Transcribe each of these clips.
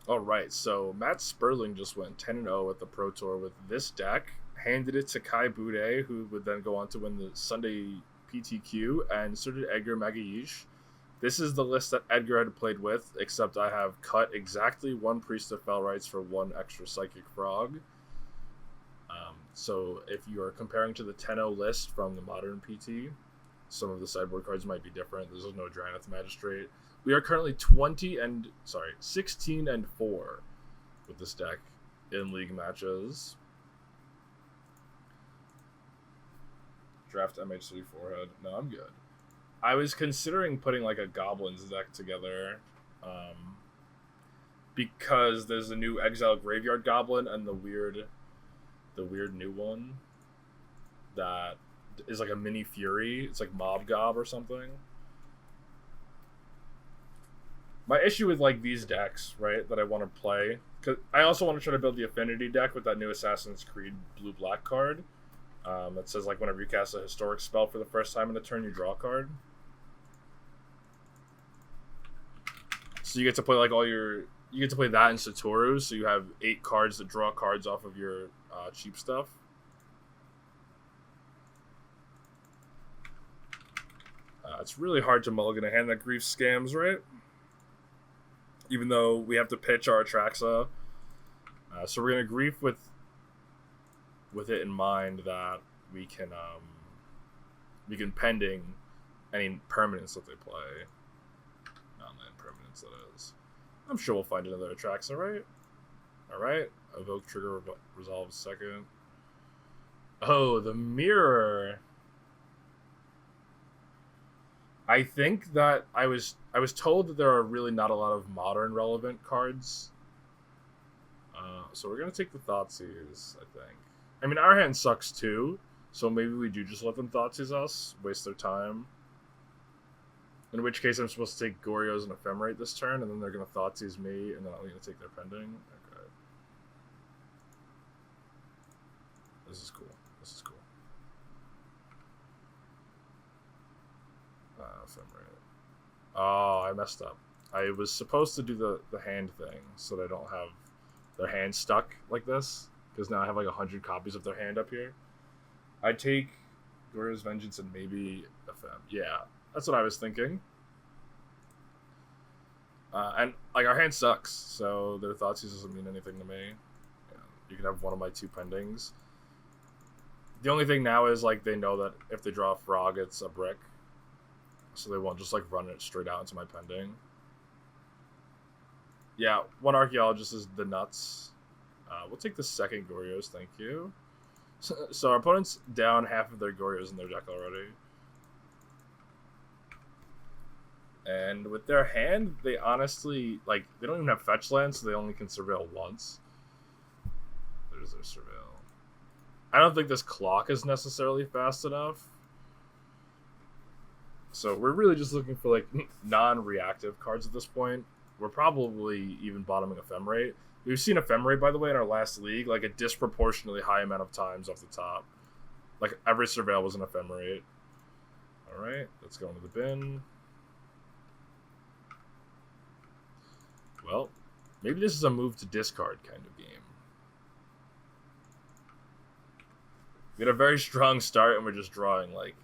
All right, so Matt Sperling just went 10-0 at the Pro Tour with this deck, handed it to Kai Bude, who would then go on to win the Sunday PTQ, and so did Edgar Magayish. This is the list that Edgar had played with, except I have cut exactly one Priest of Felrights for one extra Psychic Frog. So if you are comparing to the 10-0 list from the modern PT, some of the sideboard cards might be different. There's no Drannith Magistrate. We are currently 16-4 with this deck in league matches. Draft MH3 forehead. No, I'm good. I was considering putting like a Goblins deck together, because there's a new Exile Graveyard Goblin and the weird new one that is like a mini Fury. It's like Mob Gob or something. My issue with like these decks, right, that I want to play, because I also want to try to build the Affinity deck with that new Assassin's Creed blue-black card. That says like whenever you cast a historic spell for the first time in a turn, you draw a card. So you get to play like you get to play that in Satoru, so you have 8 cards that draw cards off of your cheap stuff. It's really hard to mulligan a hand that grief scams, right? Even though we have to pitch our Atraxa. So we're going to grief with it in mind that we can pending any permanence that they play. Non-land permanence, that is. I'm sure we'll find another Atraxa, right? Alright. Evoke trigger resolves second. Oh, the mirror. I think that I was told that there are really not a lot of modern relevant cards. So we're going to take the Thoughtseize, I think. I mean, our hand sucks too, so maybe we do just let them Thoughtseize us, waste their time. In which case I'm supposed to take Goryo's and Ephemerate this turn, and then they're going to Thoughtseize me, and then I'm going to take their pending. Okay. This is cool. Ephemerate. Oh, I messed up. I was supposed to do the hand thing, so they don't have their hand stuck like this, because now I have like 100 copies of their hand up here. I'd take Goryo's Vengeance and maybe Ephem. Yeah, that's what I was thinking. And like our hand sucks, so their Thoughtseize doesn't mean anything to me. Yeah, you can have one of my 2 pendings. The only thing now is like they know that if they draw a frog, it's a brick, so they won't just like run it straight out into my pending. Yeah, 1 Archaeologist is the nuts. We'll take the second Goryo's, thank you. So our opponent's down half of their Goryo's in their deck already. And with their hand, they honestly, like, they don't even have fetch land, so they only can surveil once. There's their surveil. I don't think this clock is necessarily fast enough. So we're really just looking for, like, non-reactive cards at this point. We're probably even bottoming Ephemerate. We've seen Ephemerate, by the way, in our last league, like, a disproportionately high amount of times off the top. Like, every surveil was an Ephemerate. Alright, let's go into the bin. Well, maybe this is a move to discard kind of game. We had a very strong start, and we're just drawing, like,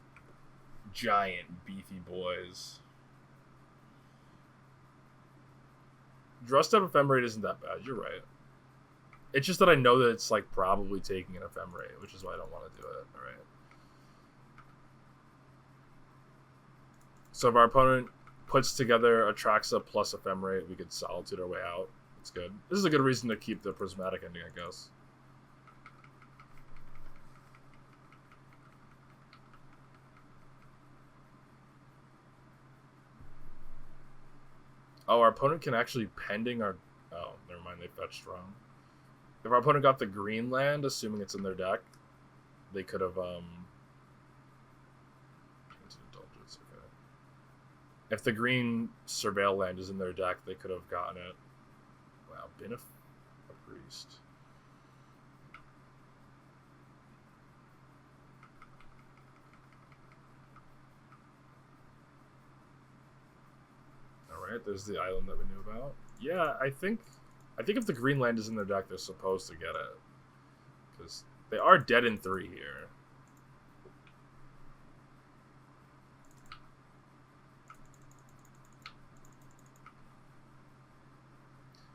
giant, beefy boys. Draw step Ephemerate isn't that bad, you're right. It's just that I know that it's, like, probably taking an Ephemerate, which is why I don't want to do it, alright. So if our opponent puts together Atraxa plus Ephemerate, we could Solitude our way out. It's good. This is a good reason to keep the Prismatic ending, I guess. Oh, our opponent can actually pending our... Oh, never mind, they fetched wrong. If our opponent got the green land, assuming it's in their deck, they could have... Indulgence, okay. If the green Surveil land is in their deck, they could have gotten it. Wow, been a priest. Alright, there's the island that we knew about. Yeah, I think I think if the green land is in their deck, they're supposed to get it. Because they are dead in 3 here.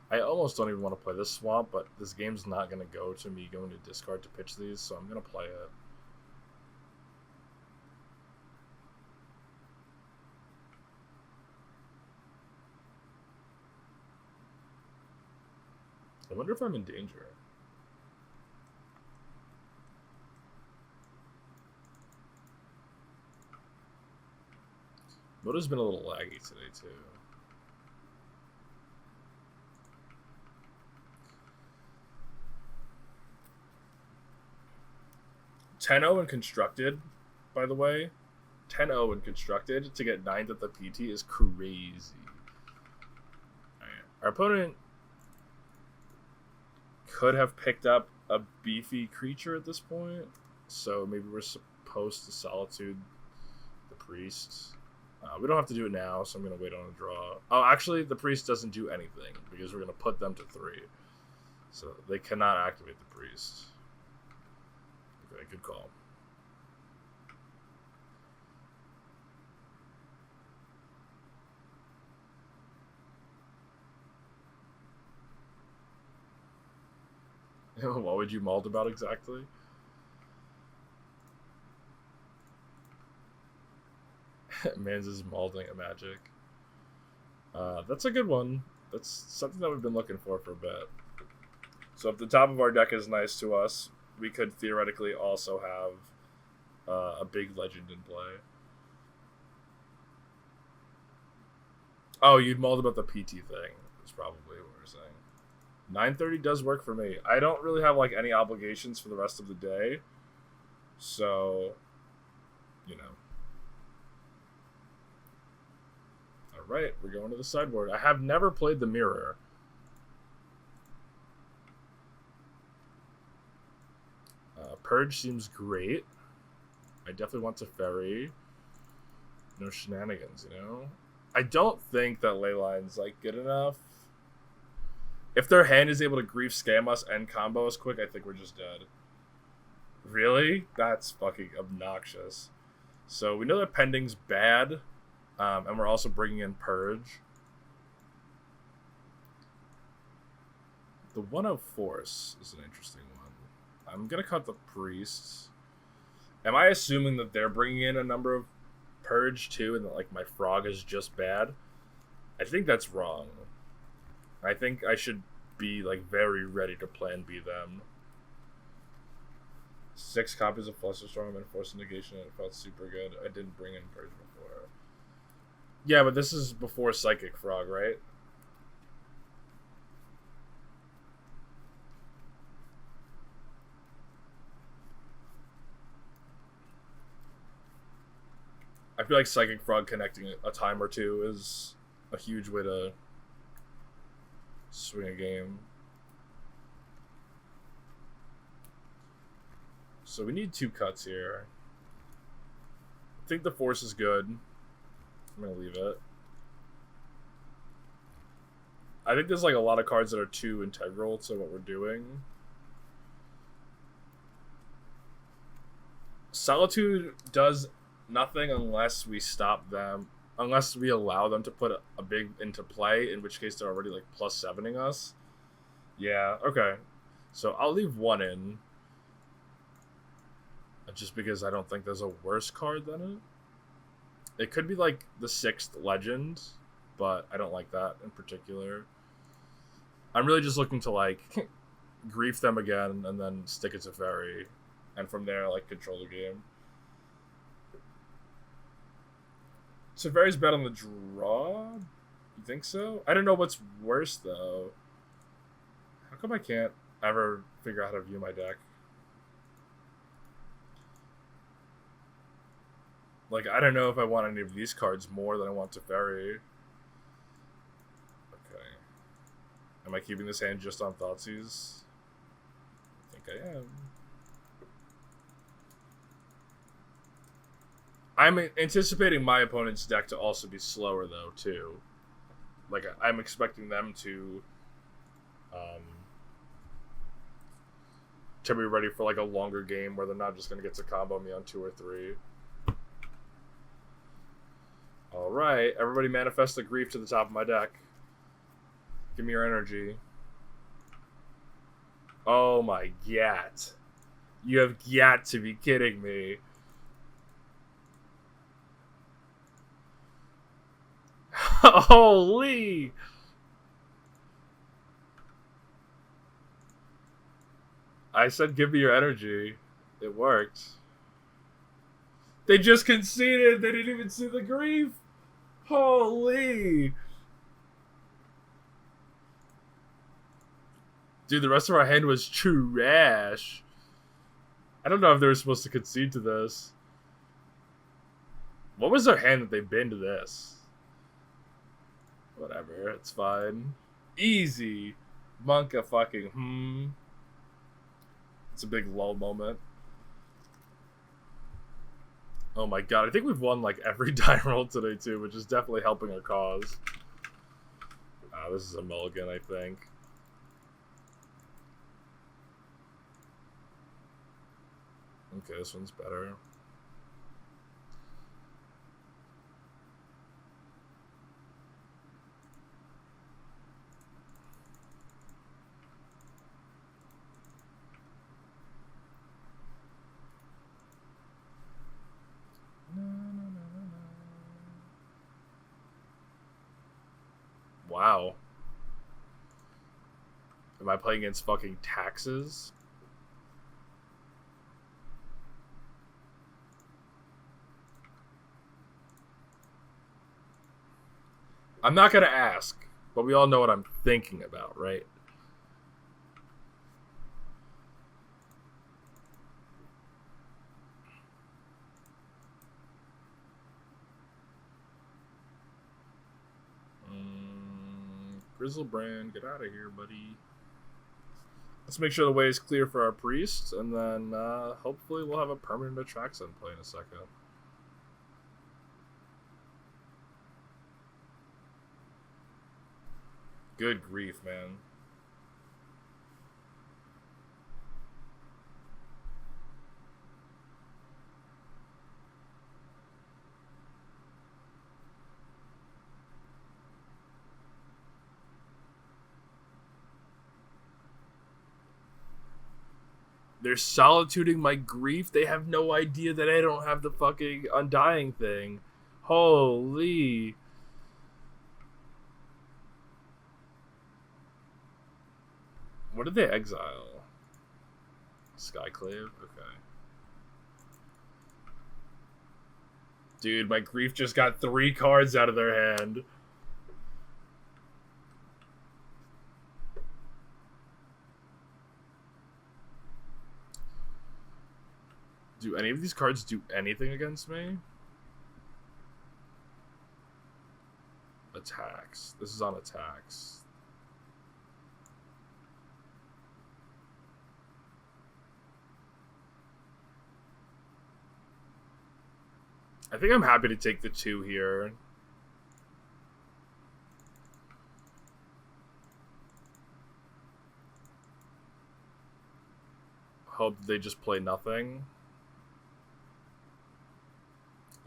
I almost don't even want to play this swamp, but this game's not going to go to me going to discard to pitch these, so I'm going to play it. I wonder if I'm in danger. Moto's been a little laggy today, too. (10-0) and constructed, by the way. 10-0 and constructed to get 9th at the PT is crazy. Right. Our opponent could have picked up a beefy creature at this point, so maybe we're supposed to Solitude the Priest. We don't have to do it now, so I'm going to wait on a draw. Oh, actually, the Priest doesn't do anything, because we're going to put them to 3. So they cannot activate the Priest. Okay, good call. What would you mauled about exactly? Mans is maulding a magic. That's a good one. That's something that we've been looking for a bit. So if the top of our deck is nice to us, we could theoretically also have a big legend in play. Oh, you'd mauled about the PT thing. That's probably what we're saying. 9:30 does work for me. I don't really have like any obligations for the rest of the day, so you know. All right, we're going to the sideboard. I have never played the mirror. Purge seems great. I definitely want to ferry. No shenanigans, you know. I don't think that Leyline's like good enough. If their hand is able to grief scam us and combo us quick, I think we're just dead. Really? That's fucking obnoxious. So we know that pending's bad, and we're also bringing in Purge. The 1-0 Force is an interesting one. I'm going to cut the Priests. Am I assuming that they're bringing in a number of Purge too, and that like my Frog is just bad? I think that's wrong. I think I should be like very ready to plan B them. 6 copies of Flusterstorm and Force Negation, and it felt super good. I didn't bring in Purge before. Yeah, but this is before Psychic Frog, right? I feel like Psychic Frog connecting a time or two is a huge way to swing a game. So we need 2 cuts here. I think the Force is good. I'm going to leave it. I think there's like a lot of cards that are too integral to what we're doing. Solitude does nothing unless we stop them, unless we allow them to put a big into play, in which case they're already like +7ing us. Yeah, okay. So I'll leave 1 in. Just because I don't think there's a worse card than it. It could be like the 6th legend, but I don't like that in particular. I'm really just looking to like grief them again and then stick it to Fairy, and from there like control the game. So Fairy's bad on the draw? You think so? I don't know what's worse though. How come I can't ever figure out how to view my deck? Like, I don't know if I want any of these cards more than I want Teferi. Okay. Am I keeping this hand just on Thoughtseize? I think I am. I'm anticipating my opponent's deck to also be slower, though, too. Like, I'm expecting them to to be ready for like a longer game where they're not just gonna get to combo me on 2 or 3. All right, everybody, manifest the grief to the top of my deck. Give me your energy. Oh my god. You have got to be kidding me. Holy! I said give me your energy. It worked. They just conceded. They didn't even see the grief. Holy! Dude, the rest of our hand was trash. I don't know if they were supposed to concede to this. What was their hand that they been to this? Whatever, it's fine. Easy. Monka fucking It's a big lull moment. Oh my god, I think we've won like every die roll today too, which is definitely helping our cause. This is a mulligan, I think. Okay, this one's better. Wow. Am I playing against fucking taxes? I'm not gonna ask, but we all know what I'm thinking about, right? Grizzlebrand, get out of here, buddy. Let's make sure the way is clear for our priest, and then hopefully we'll have a permanent Atraxa in play in a second. Good grief, man. They're solituding my grief. They have no idea that I don't have the fucking undying thing. Holy. What did they exile? Skyclave? Okay. Dude, my grief just got 3 cards out of their hand. Do any of these cards do anything against me? Attacks. This is on attacks. I think I'm happy to take the 2 here. Hope they just play nothing.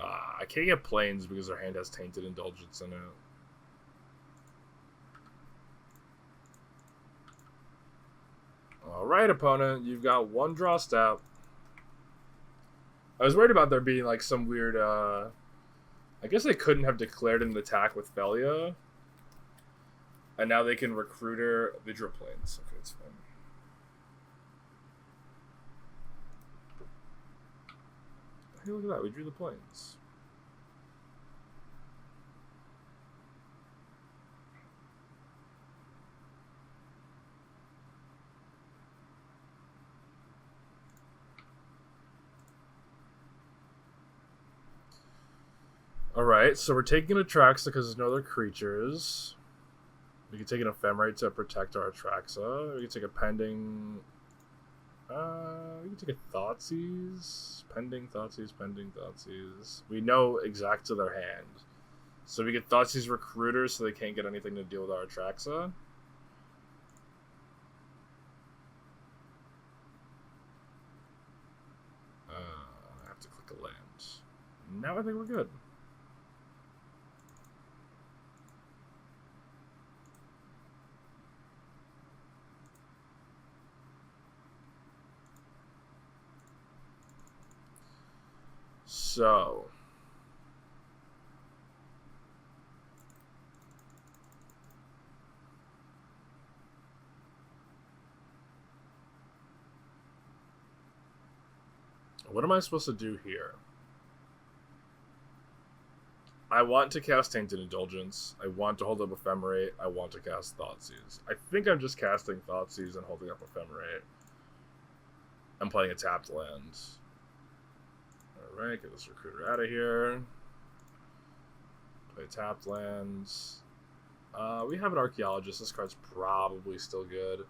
I can't get planes because their hand has Tainted Indulgence in it. Alright, opponent. You've got 1 draw step. I was worried about there being like some weird, I guess they couldn't have declared an attack with Felia. And now they can Recruiter Vidra Planes. Okay, it's fine. Hey, look at that. We drew the planes. Alright, so we're taking Atraxa because there's no other creatures. We can take an Ephemerate to protect our Atraxa. We can take a Pending... we can take a Thoughtseize. Pending Thoughtseize. We know exact to their hand. So we get Thoughtseize Recruiter so they can't get anything to deal with our Atraxa. a land. Now I think we're good. So what am I supposed to do here? I want to cast Tainted Indulgence. I want to hold up Ephemerate. I want to cast Thoughtseize. I think I'm just casting Thoughtseize and holding up Ephemerate. I'm playing a tapped land. Alright, get this recruiter out of here. Play tapped lands. We have an Archaeologist. This card's probably still good.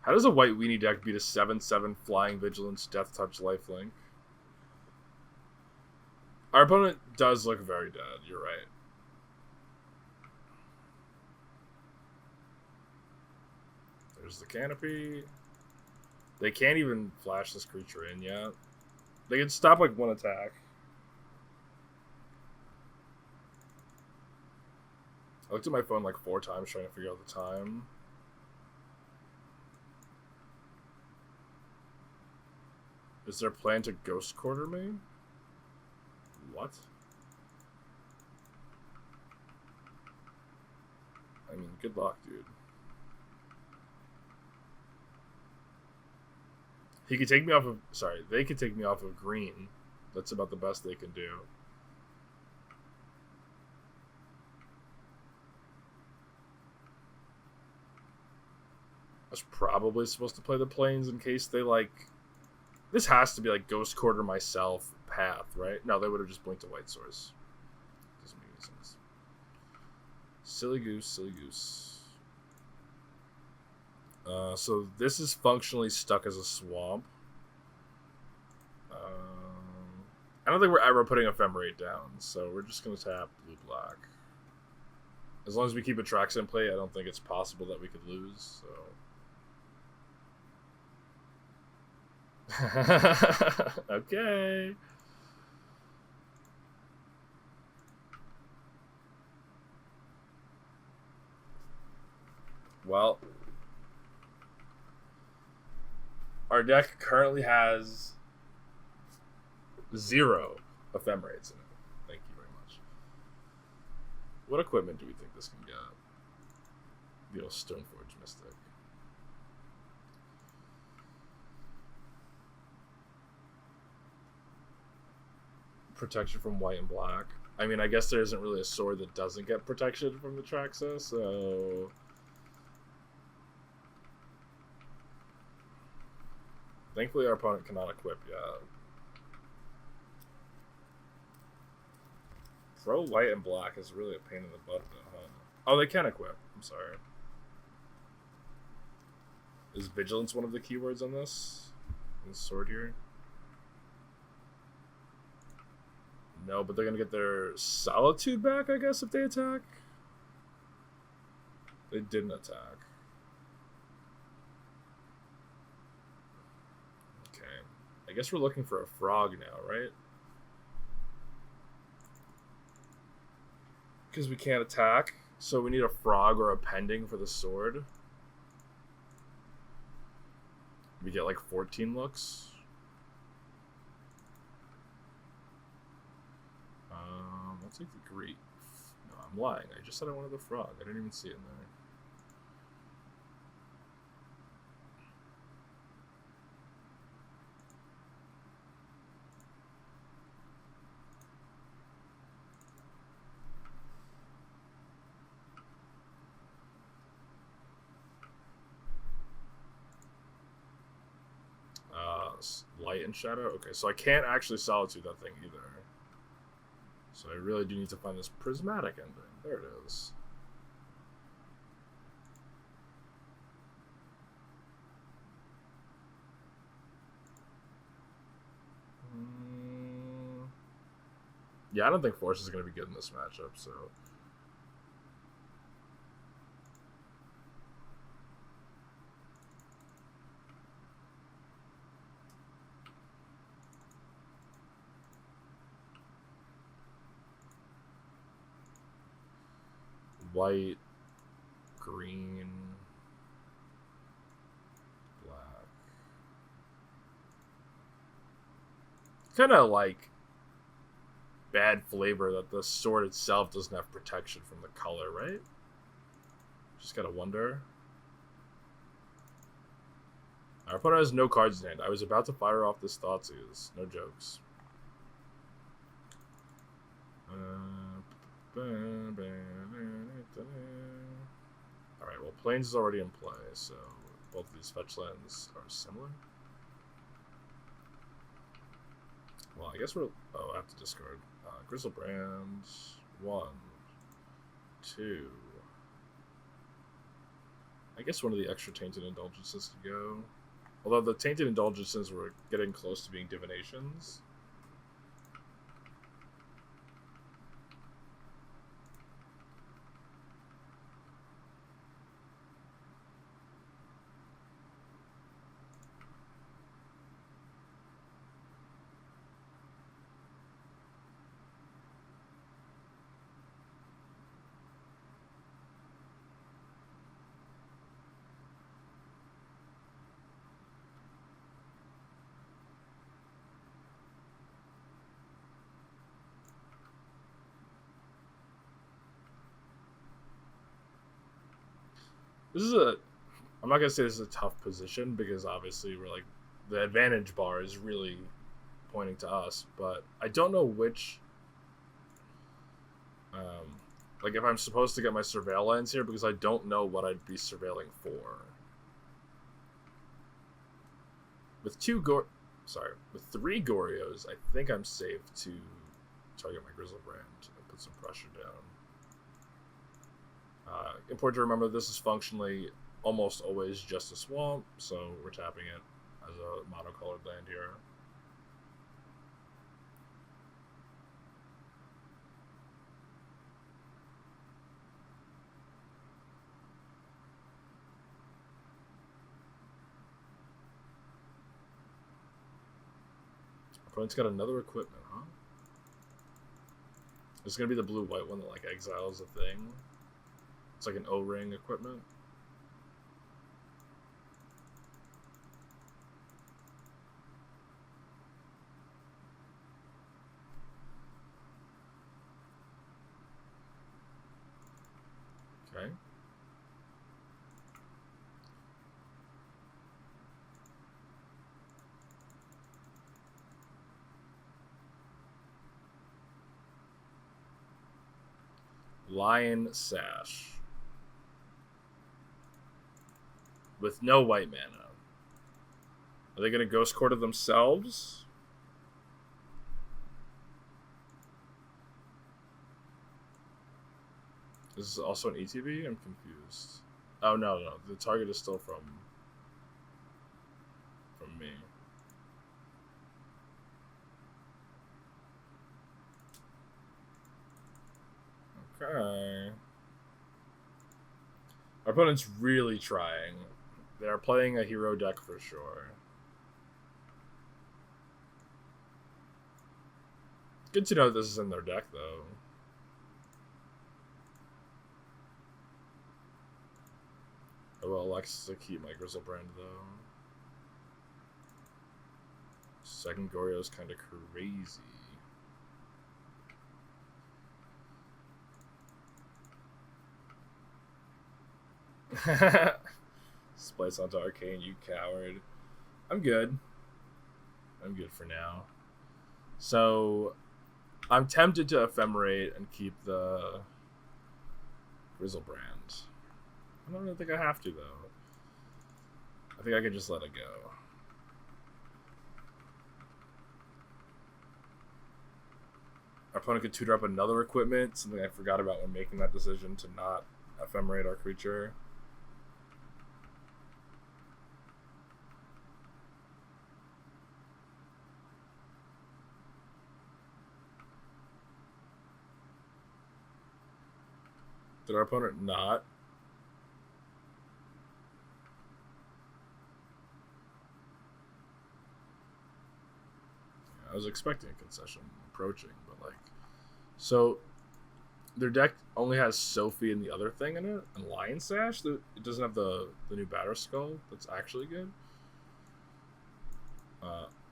How does a white weenie deck beat a 7/7 Flying Vigilance Death Touch Lifelink? Our opponent does look very dead, you're right. There's the Canopy. They can't even flash this creature in yet. They can stop like one attack. I looked at my phone like 4 times trying to figure out the time. Is there a plan to Ghost Quarter me? What? I mean, good luck, dude. He could take me off of... Sorry, they could take me off of green. That's about the best they can do. I was probably supposed to play the planes in case they, like... This has to be, like, Ghost Quarter myself path, right? No, they would have just blinked a white source. Doesn't make any sense. Silly goose, silly goose. So this is functionally stuck as a swamp. I don't think we're ever putting Ephemerate down, so we're just going to tap blue-black. As long as we keep Atraxa in play, I don't think it's possible that we could lose, so... Okay. Well, our deck currently has 0 Ephemerates in it. Thank you very much. What equipment do we think this can get? The old Stoneforge Mystic. Protection from white and black. I mean, I guess there isn't really a sword that doesn't get protection from the Atraxa, so... Thankfully, our opponent cannot equip yet. Pro white and black is really a pain in the butt, though, huh? Oh, they can equip. I'm sorry. Is Vigilance one of the keywords on this? On this sword here? No, but they're going to get their Solitude back, I guess, if they attack. They didn't attack. Okay. I guess we're looking for a frog now, right? Because we can't attack, so we need a frog or a pending for the sword. We get like 14 looks. I'll take the grief. No, I'm lying. I just said I wanted the frog. I didn't even see it in there. Light and shadow? Okay, so I can't actually Solitude that thing either. So I really do need to find this prismatic ending. There it is. Yeah, I don't think Force is going to be good in this matchup, so... white, green, black. Kind of like bad flavor that the sword itself doesn't have protection from the color, right? Just gotta wonder. Our opponent has no cards in hand. I was about to fire off this Thoughtseize. No jokes. Alright, well, Plains is already in play, so both of these fetch lands are similar. Well, I guess we're... Oh, I have to discard. Grizzlebrand. 1, 2. I guess one of the extra Tainted Indulgences to go. Although the Tainted Indulgences were getting close to being divinations. This is a... I'm not going to say this is a tough position because obviously we're like... The advantage bar is really pointing to us, but I don't know which... like if I'm supposed to get my surveil lands here because I don't know what I'd be surveilling for. With with 3 Goryos, I think I'm safe to target my Grizzlebrand and put some pressure down. Important to remember this is functionally almost always just a swamp, so we're tapping it as a monocolored land here. Opponent's got another equipment, huh? It's gonna be the blue-white one that like exiles a thing. It's like an O-ring equipment. Okay. Lion Sash. With no white mana. Are they going to Ghost Quarter themselves? This is also an ETB? I'm confused. Oh, no. The target is still from me. Okay. Our opponent's really trying. They're playing a hero deck for sure. Good to know this is in their deck, though. I will elect to keep my Grizzlebrand, though. Second Goryo is kind of crazy. Splice onto Arcane, you coward. I'm good. I'm good for now. So, I'm tempted to Ephemerate and keep the Grizzlebrand. I don't really think I have to, though. I think I could just let it go. Our opponent could tutor up another equipment, something I forgot about when making that decision to not Ephemerate our creature. Did our opponent not? Yeah, I was expecting a concession approaching, but like... So, their deck only has Sophie and the other thing in it, and Lion Sash. It doesn't have the new Batter Skull. That's actually good.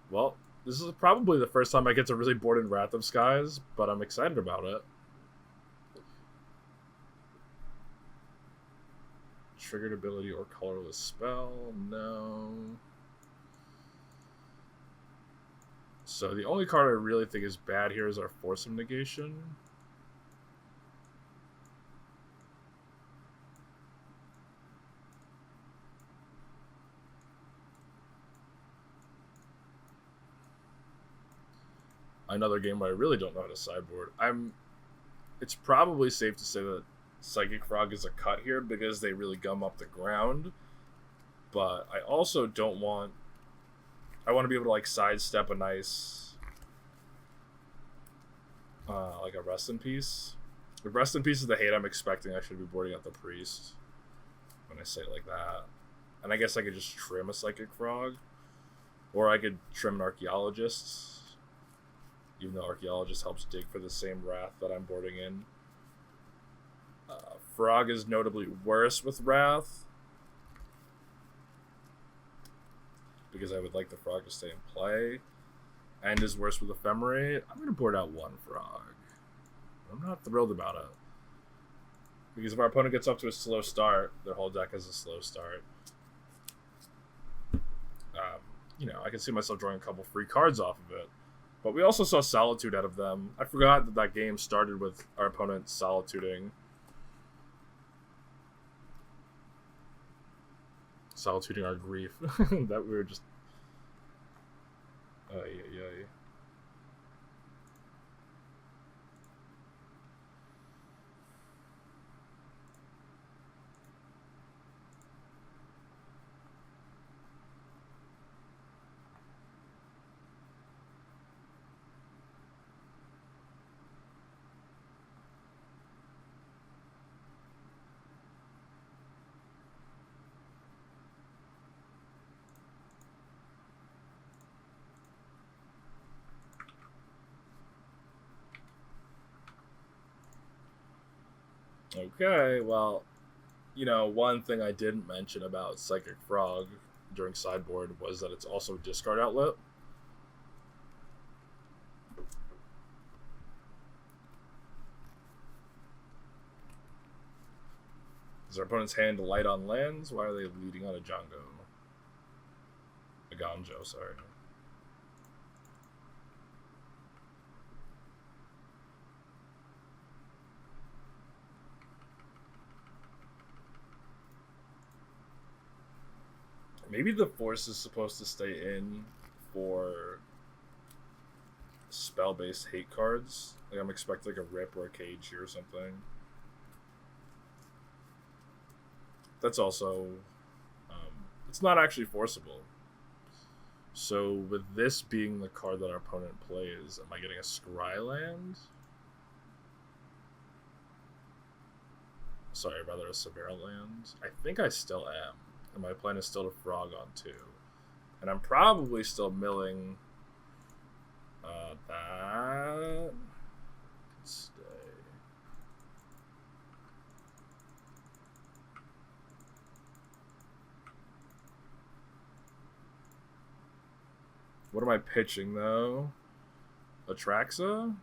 Well, this is probably the first time I get to really board in Wrath of Skies, but I'm excited about it. Triggered ability or colorless spell? No. So the only card I really think is bad here is our Force of Negation. Another game where I really don't know how to sideboard. It's probably safe to say that Psychic Frog is a cut here because they really gum up the ground. But I also don't want... I want to be able to like sidestep a nice... like a Rest in Peace. If Rest in Peace is the hate I'm expecting, I should be boarding out the Priest. When I say it like that. And I guess I could just trim a Psychic Frog. Or I could trim an Archaeologist. Even though Archaeologist helps dig for the same Wrath that I'm boarding in. Frog is notably worse with Wrath. Because I would like the Frog to stay in play. And is worse with Ephemerate. I'm going to board out one Frog. I'm not thrilled about it. Because if our opponent gets up to a slow start, their whole deck has a slow start. I can see myself drawing a couple free cards off of it. But we also saw Solitude out of them. I forgot that game started with our opponent Solituding. Solituding our grief. That we were just... yeah. Okay, well, one thing I didn't mention about Psychic Frog during sideboard was that it's also a discard outlet. Is our opponent's hand light on lands? Why are they leading on a Django? A Ganjo, sorry. Maybe the Force is supposed to stay in for spell-based hate cards. Like I'm expecting like a Rip or a Cage here or something. That's also... it's not actually forcible. So with this being the card that our opponent plays, am I getting a Scry land? Sorry, rather a Severa land? I think I still am. And my plan is still to Frog on 2. And I'm probably still milling that. Stay. What am I pitching, though? Atraxa?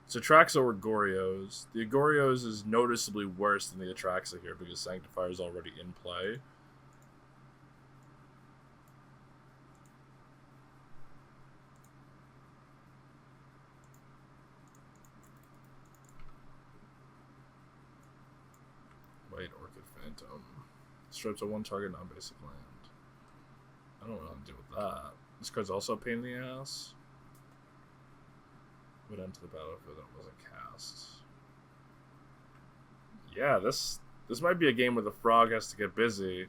It's Atraxa or Goryos. The Goryos is noticeably worse than the Atraxa here because Sanctifier is already in play. White Orchid Phantom. Strips a one target non-basic land. I don't know what to do with that. This card's also a pain in the ass. Would enter the battlefield that wasn't cast. Yeah, this might be a game where the Frog has to get busy.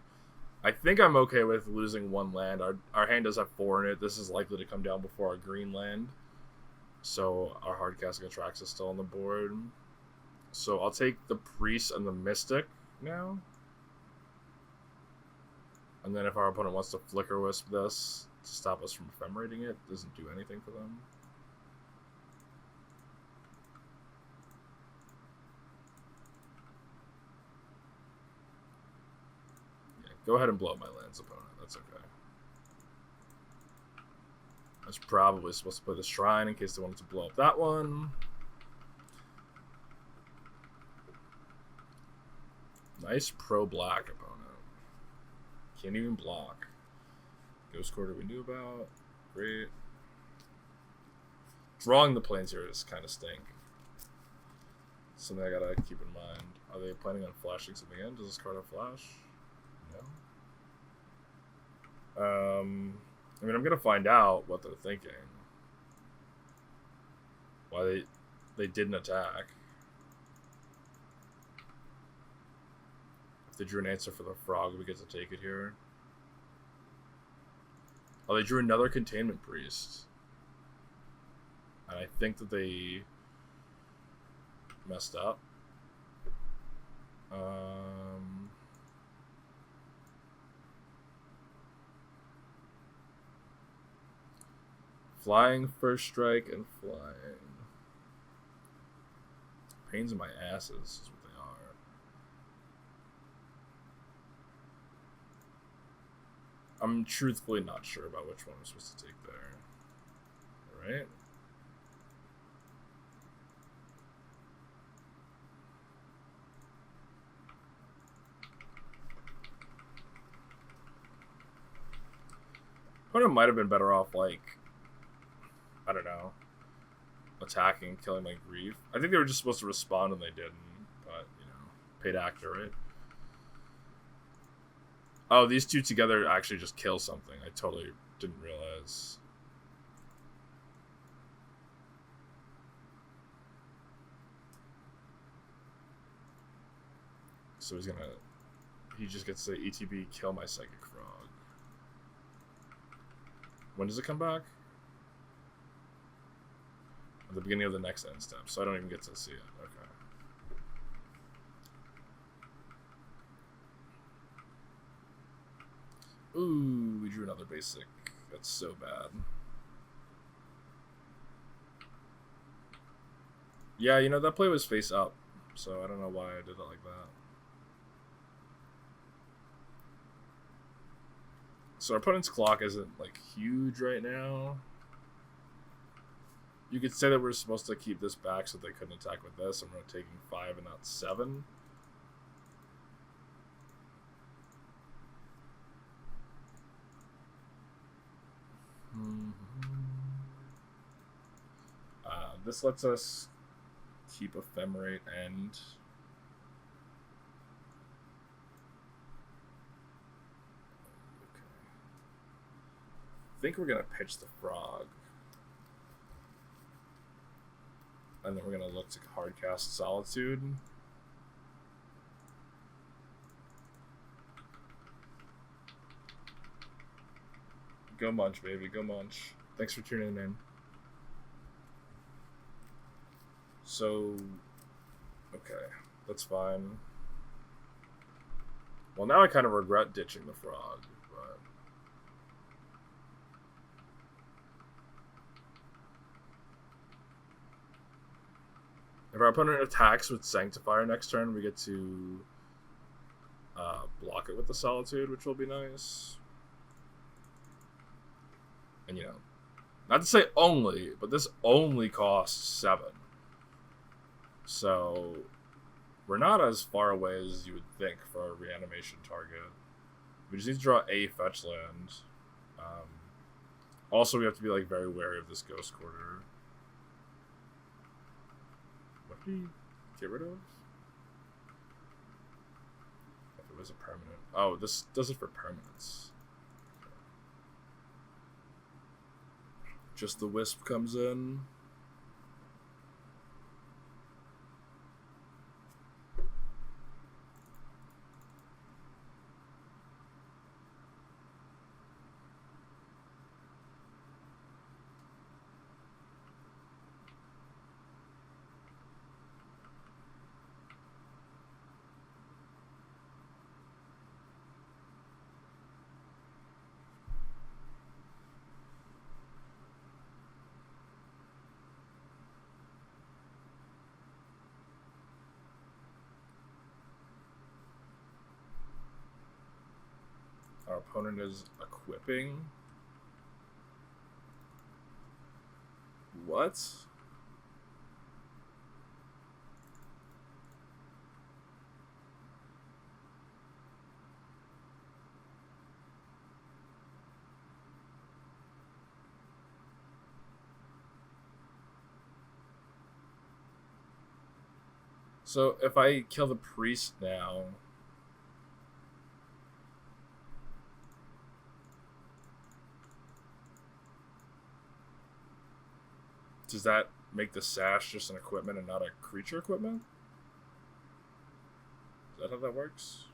I think I'm okay with losing one land. Our hand does have 4 in it. This is likely to come down before our green land. So our hard casting Atraxa is still on the board. So I'll take the Priest and the Mystic now. And then if our opponent wants to Flicker Wisp this to stop us from ephemerating it, doesn't do anything for them. Go ahead and blow up my lands, opponent. That's okay. I was probably supposed to play the Shrine in case they wanted to blow up that one. Nice pro-black opponent. Can't even block. Ghost Quarter we knew about. Great. Drawing the planes here is kind of stink. Something I gotta keep in mind. Are they planning on flashing something in? Does this card have flash? No. I mean, I'm gonna find out what they're thinking. Why they didn't attack. If they drew an answer for the frog, we get to take it here. Oh, they drew another Containment Priest. And I think that they messed up. Flying first strike and flying. Pains in my asses is what they are. I'm truthfully not sure about which one I'm supposed to take there. Alright. Opponent might have been better off, like, I don't know, attacking, killing my grief. I think they were just supposed to respond and they didn't, but, you know, paid actor, right? Oh, these two together actually just kill something. I totally didn't realize. So he just gets to ETB, kill my Psychic Frog. When does it come back? At the beginning of the next end step, so I don't even get to see it. Okay. Ooh, we drew another basic. That's so bad. Yeah, you know, that play was face up, so I don't know why I did it like that. So our opponent's clock isn't, like, huge right now. You could say that we're supposed to keep this back so they couldn't attack with this, and we're taking 5 and not 7. This lets us keep Ephemerate and... Okay. I think we're going to pitch the frog. And then we're going to look to hardcast Solitude. Go Munch, baby. Go Munch. Thanks for tuning in. So, okay. That's fine. Well, now I kind of regret ditching the frog, but... If our opponent attacks with Sanctifier next turn, we get to block it with the Solitude, which will be nice. And, you know, not to say only, but this only costs 7. So, we're not as far away as you would think for a reanimation target. We just need to draw a fetch land. Also, we have to be, like, very wary of this Ghost Quarter. What did he get rid of? If it was a permanent. Oh, this does it for permanents. Just the Wisp comes in. opponent is equipping. What? So if I kill the priest now, does that make the sash just an equipment and not a creature equipment? Is that how that works?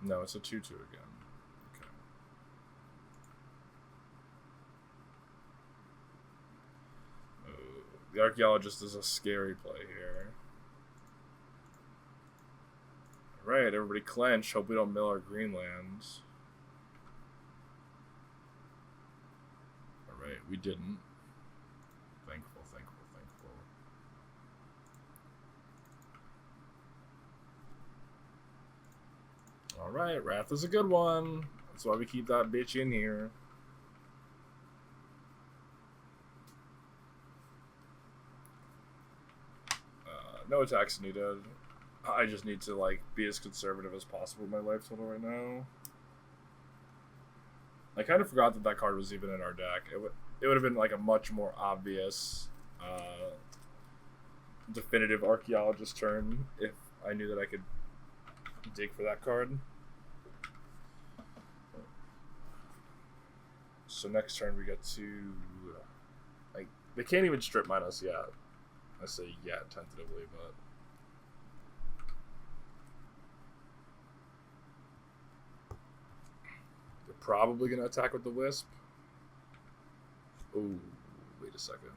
No, it's a 2/2 again. Okay. The archaeologist is a scary play here. Alright, everybody clench. Hope we don't mill our green lands. Alright, we didn't. Thankful, thankful, thankful. Alright, Wrath is a good one. That's why we keep that bitch in here. No attacks needed. I just need to like be as conservative as possible with my life total right now. I kind of forgot that that card was even in our deck. It would have been like a much more obvious, definitive archaeologist turn if I knew that I could dig for that card. So next turn we get to, like, they can't even strip mine us yet. I say yet tentatively, but they're probably gonna attack with the wisp. Oh, wait a second.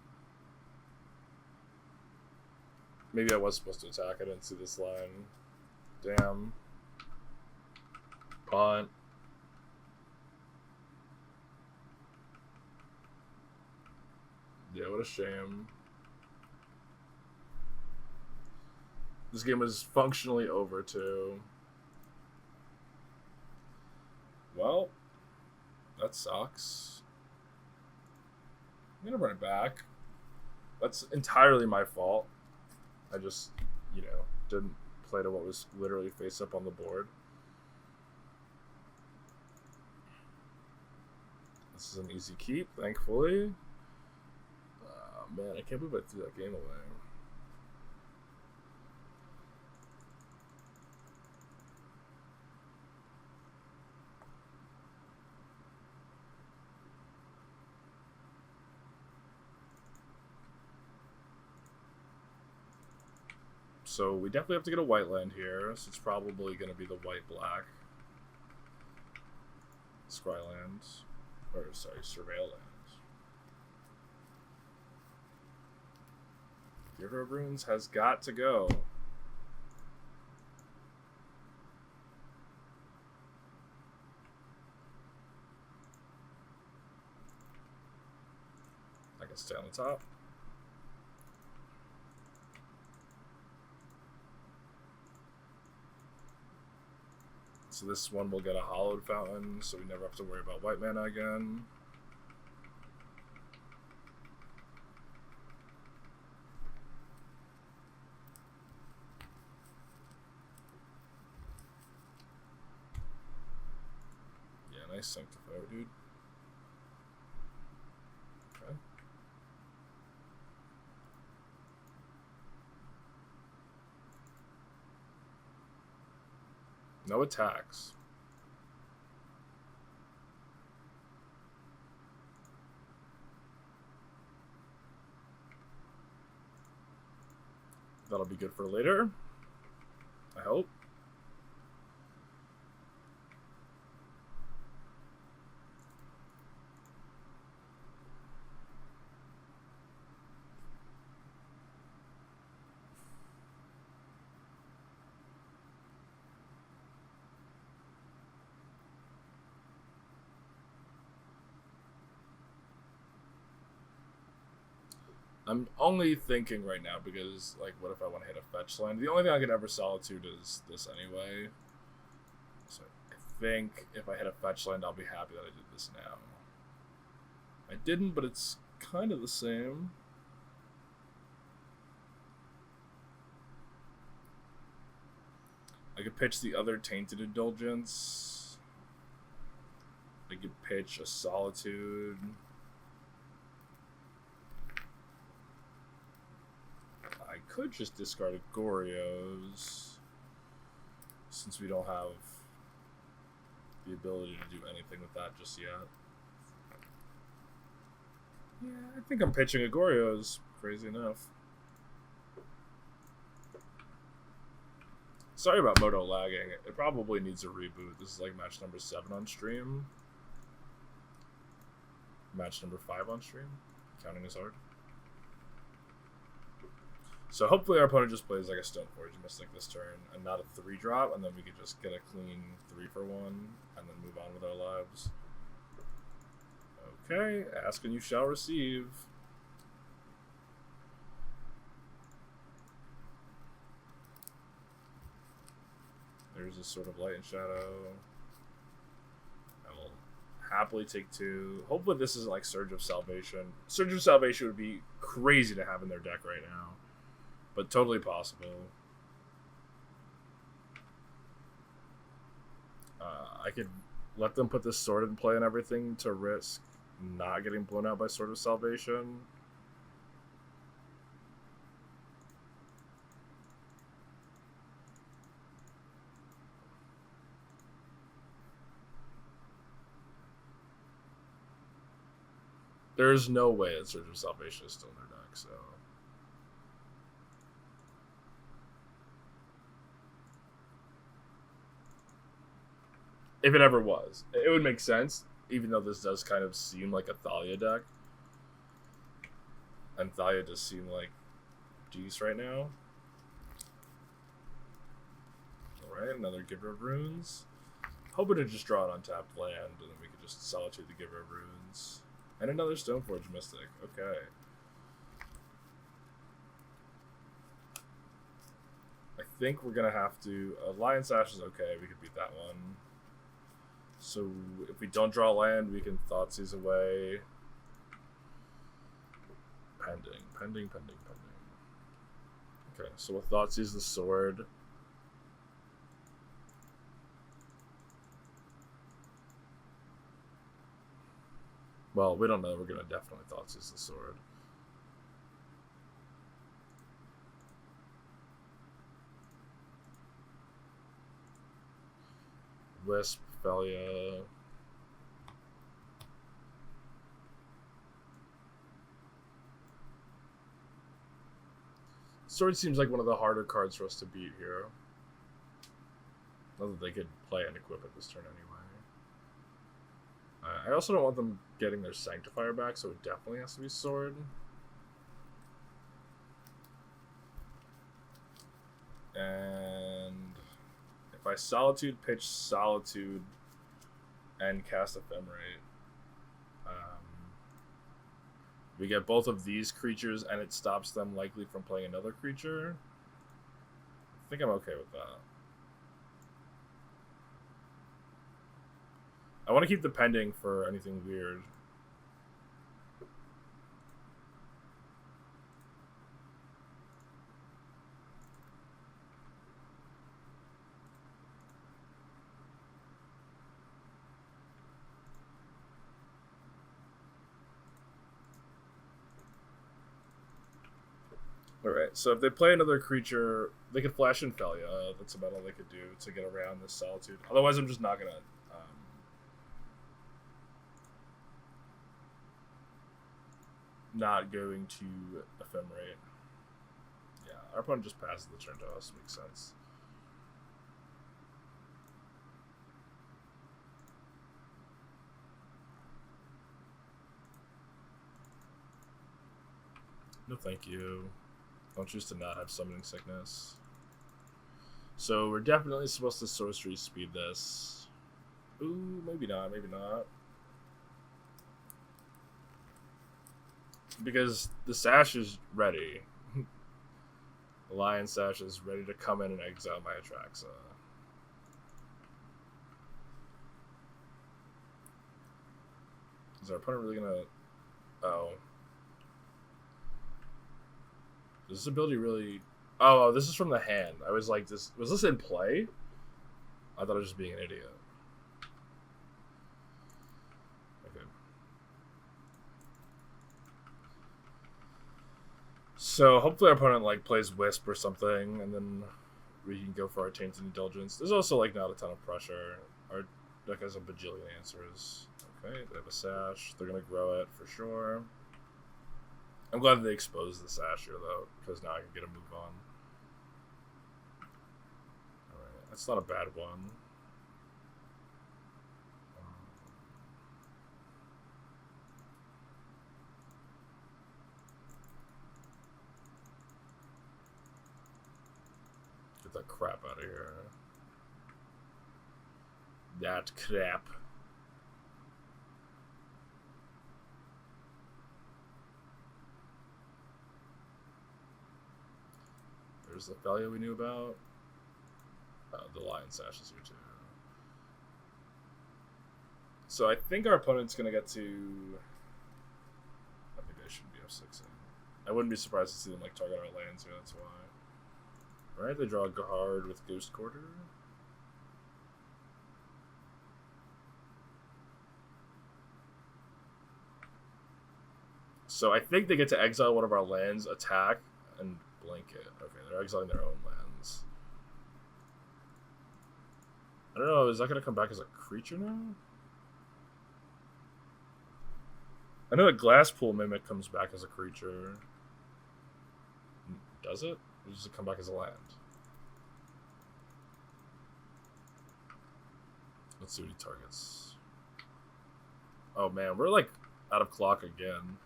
Maybe I was supposed to attack. I didn't see this line. Damn. Punt. Yeah, what a shame. This game is functionally over, too. Well, that sucks. I'm gonna run it back. That's entirely my fault. I just, you know, didn't play to what was literally face up on the board. This is an easy keep, thankfully. Man, I can't believe I threw that game away. So we definitely have to get a white land here, so it's probably going to be the white-black Scry lands. Or, sorry, Surveil lands. Giver of Runes has got to go. I can stay on the top. So this one will get a hollowed fountain, so we never have to worry about white mana again. Yeah, nice Sanctifier, dude. Okay. No attacks. That'll be good for later, I hope. I'm only thinking right now because, like, what if I want to hit a fetch land? The only thing I could ever Solitude is this anyway. So I think if I hit a fetch land, I'll be happy that I did this now. I didn't, but it's kind of the same. I could pitch the other Tainted Indulgence. I could pitch a Solitude. I could just discard a Goryo's, since we don't have the ability to do anything with that just yet. Yeah, I think I'm pitching a Goryo's, crazy enough. Sorry about Moto lagging. It probably needs a reboot. This is like match number 7 on stream. Match number 5 on stream. Counting is hard. So hopefully our opponent just plays like a Stoneforge Mystic this turn and not a 3-drop, and then we could just get a clean 3-for-1 and then move on with our lives. Okay, ask and you shall receive. There's a sort of light and shadow. I will happily take 2. Hopefully this isn't like Surge of Salvation. Surge of Salvation would be crazy to have in their deck right now, but totally possible. I could let them put this sword in play and everything to risk not getting blown out by Sword of Salvation. There's no way that Surge of Salvation is still in their deck, so. If it ever was, it would make sense, even though this does kind of seem like a Thalia deck. And Thalia does seem like Deuce right now. Alright, another Giver of Runes. Hoping to just draw an untapped land, and then we could just Solitude the Giver of Runes. And another Stoneforge Mystic. Okay. I think we're going to have to... Lion Sash is okay. We could beat that one. So if we don't draw land, we can Thoughtseize away. Pending. Okay, so we'll Thoughtseize the sword. Well, we don't know. We're going to definitely Thoughtseize the sword. Wisp, Thalia. Sword seems like one of the harder cards for us to beat here. Not that they could play and equip it this turn anyway. I also don't want them getting their Sanctifier back, so it definitely has to be Sword. And if I Solitude, pitch Solitude, and cast Ephemerate, we get both of these creatures, and it stops them likely from playing another creature. I think I'm okay with that. I want to keep the pending for anything weird. Alright, so if they play another creature, they could flash in Thalia. That's about all they could do to get around this Solitude. Otherwise, I'm just not going to... not going to Ephemerate. Yeah, our opponent just passes the turn to us. Makes sense. No thank you. I'll choose to not have Summoning Sickness. So we're definitely supposed to Sorcery Speed this. Ooh, maybe not, maybe not. because the sash is ready. The lion sash is ready to come in and exile my Atraxa. Is our opponent really gonna... Oh. Does this ability really... Oh, this is from the hand. I was like, was this in play? I thought I was just being an idiot. Okay. So hopefully our opponent like plays Wisp or something, and then we can go for our Tainted Indulgence. There's also like not a ton of pressure. Our deck has a bajillion answers. Okay, they have a Sash. They're gonna grow it for sure. I'm glad they exposed the Sash here though, because now I can get a move on. Alright, that's not a bad one. Get that crap out of here. That crap. There's the Thalia we knew about. The Lion Sash is here too. So I think our opponent's gonna get to... I think they should be F6 in. I wouldn't be surprised to see them like target our lands here, that's why. Alright, they draw a card with Ghost Quarter. So I think they get to exile one of our lands, attack, and blink it. Okay, they're exiling their own lands. I don't know, is that going to come back as a creature now? I know that Glasspool Mimic comes back as a creature. Does it? Or does it come back as a land? Let's see what he targets. Oh man, we're like out of clock again.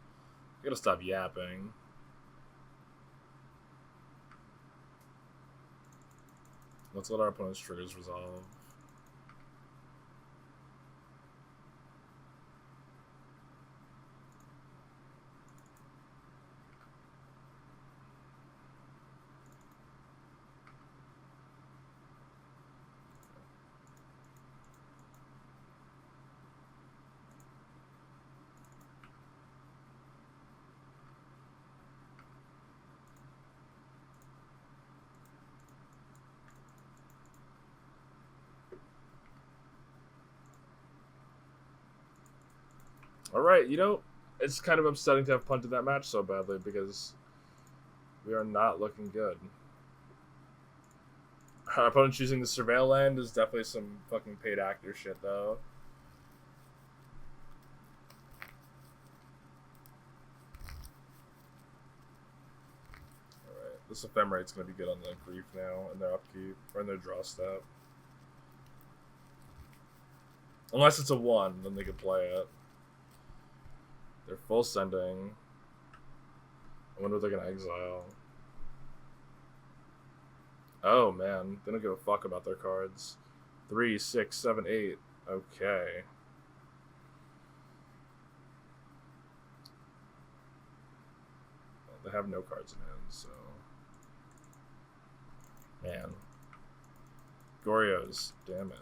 I gotta stop yapping. Let's let our opponent's triggers resolve. Alright, you know, it's kind of upsetting to have punted that match so badly because we are not looking good. Our opponent choosing the Surveil land is definitely some fucking paid actor shit, though. Alright, this Ephemerite's gonna be good on the Grief now, and their upkeep, or in their draw step. Unless it's a 1, then they could play it. They're full sending. I wonder what they're gonna exile. Oh man, they don't give a fuck about their cards. 3, 6, 7, 8. Okay. Well, they have no cards in hand, so. Man. Goryos, damn it.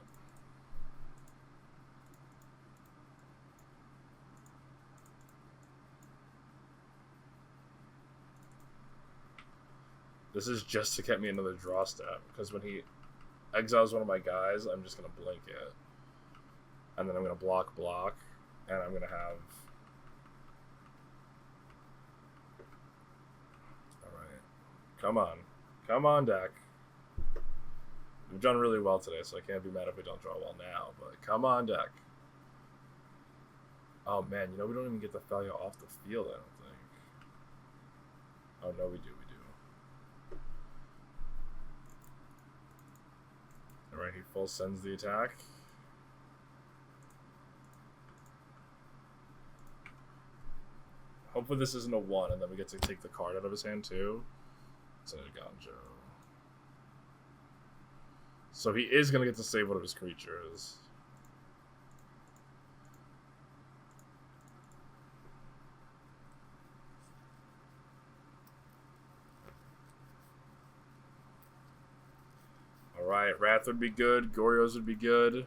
This is just to get me another draw step, because when he exiles one of my guys, I'm just going to blink it. And then I'm going to block, and I'm going to have... Alright. Come on. Come on, deck. We've done really well today, so I can't be mad if we don't draw well now, but come on, deck. Oh man, you know, we don't even get the Thalia off the field, I don't think. Oh no, we do. Alright, he full sends the attack. Hopefully this isn't a 1, and then we get to take the card out of his hand too. It's a Ganjo. So he is going to get to save one of his creatures. Right, Wrath would be good. Goryos would be good.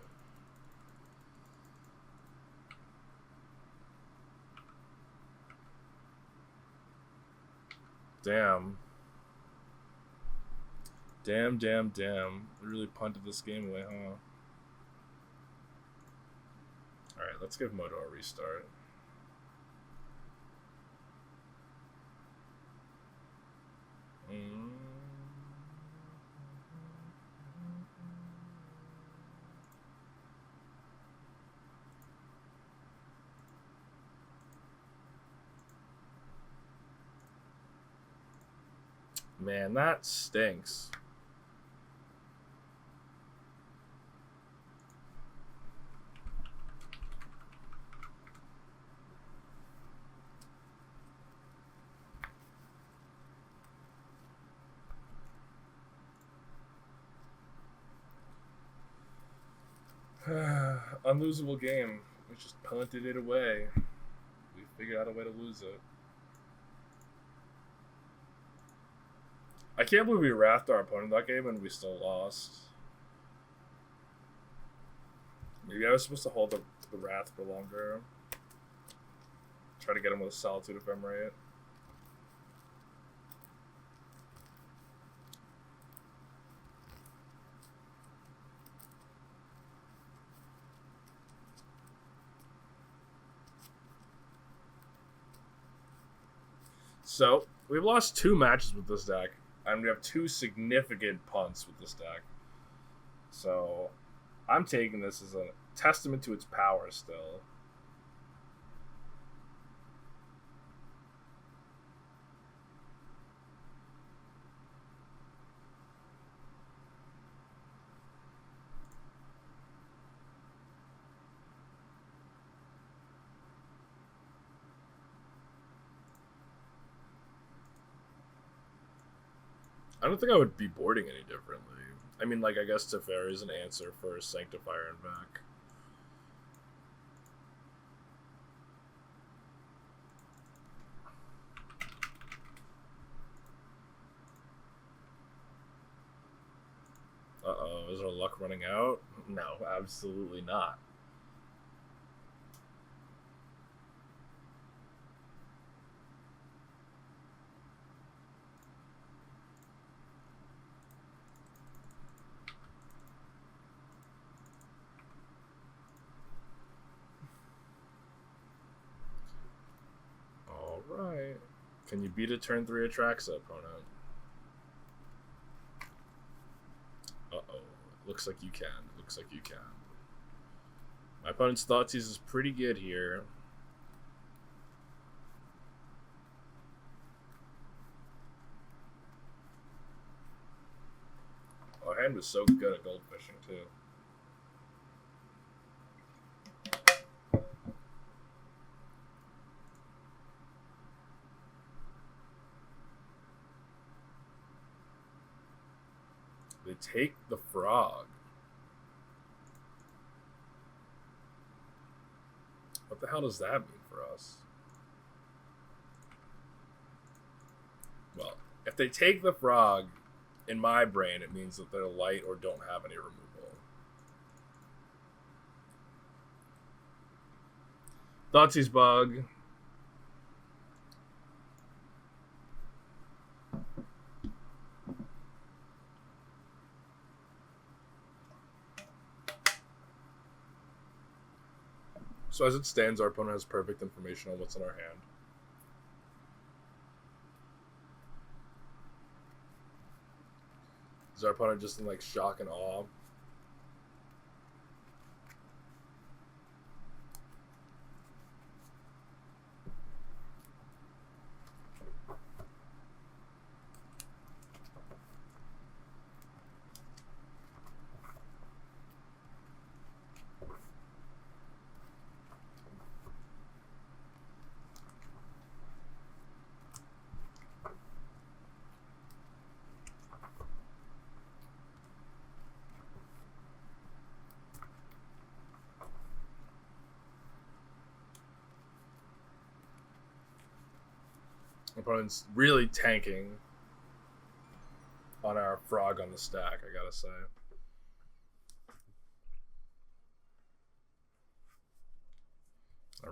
Damn. Damn. We really punted this game away, huh? Alright, let's give Moto a restart. Man, that stinks. Unlosable game. We just punted it away. We figured out a way to lose it. I can't believe we wrathed our opponent that game and we still lost. Maybe I was supposed to hold the wrath for longer. Try to get him with a Solitude if I'm right. So, we've lost 2 matches with this deck, and we have 2 significant punts with this deck. So, I'm taking this as a testament to its power still. I don't think I would be boarding any differently. I mean, like, I guess Teferi is an answer for Sanctifier and back. Uh-oh, is our luck running out? No, absolutely not. Alright. Can you beat a turn 3 Atraxa, opponent? Uh-oh. Looks like you can. Looks like you can. My opponent's Thoughtseize is pretty good here. Our hand was so good at goldfishing, too. They take the frog. What the hell does that mean for us? Well, if they take the frog, in my brain, it means that they're light or don't have any removal. Thoughtseize bug. So as it stands, our opponent has perfect information on what's in our hand. Is our opponent just in like shock and awe? Opponent's really tanking on our frog on the stack, I gotta say.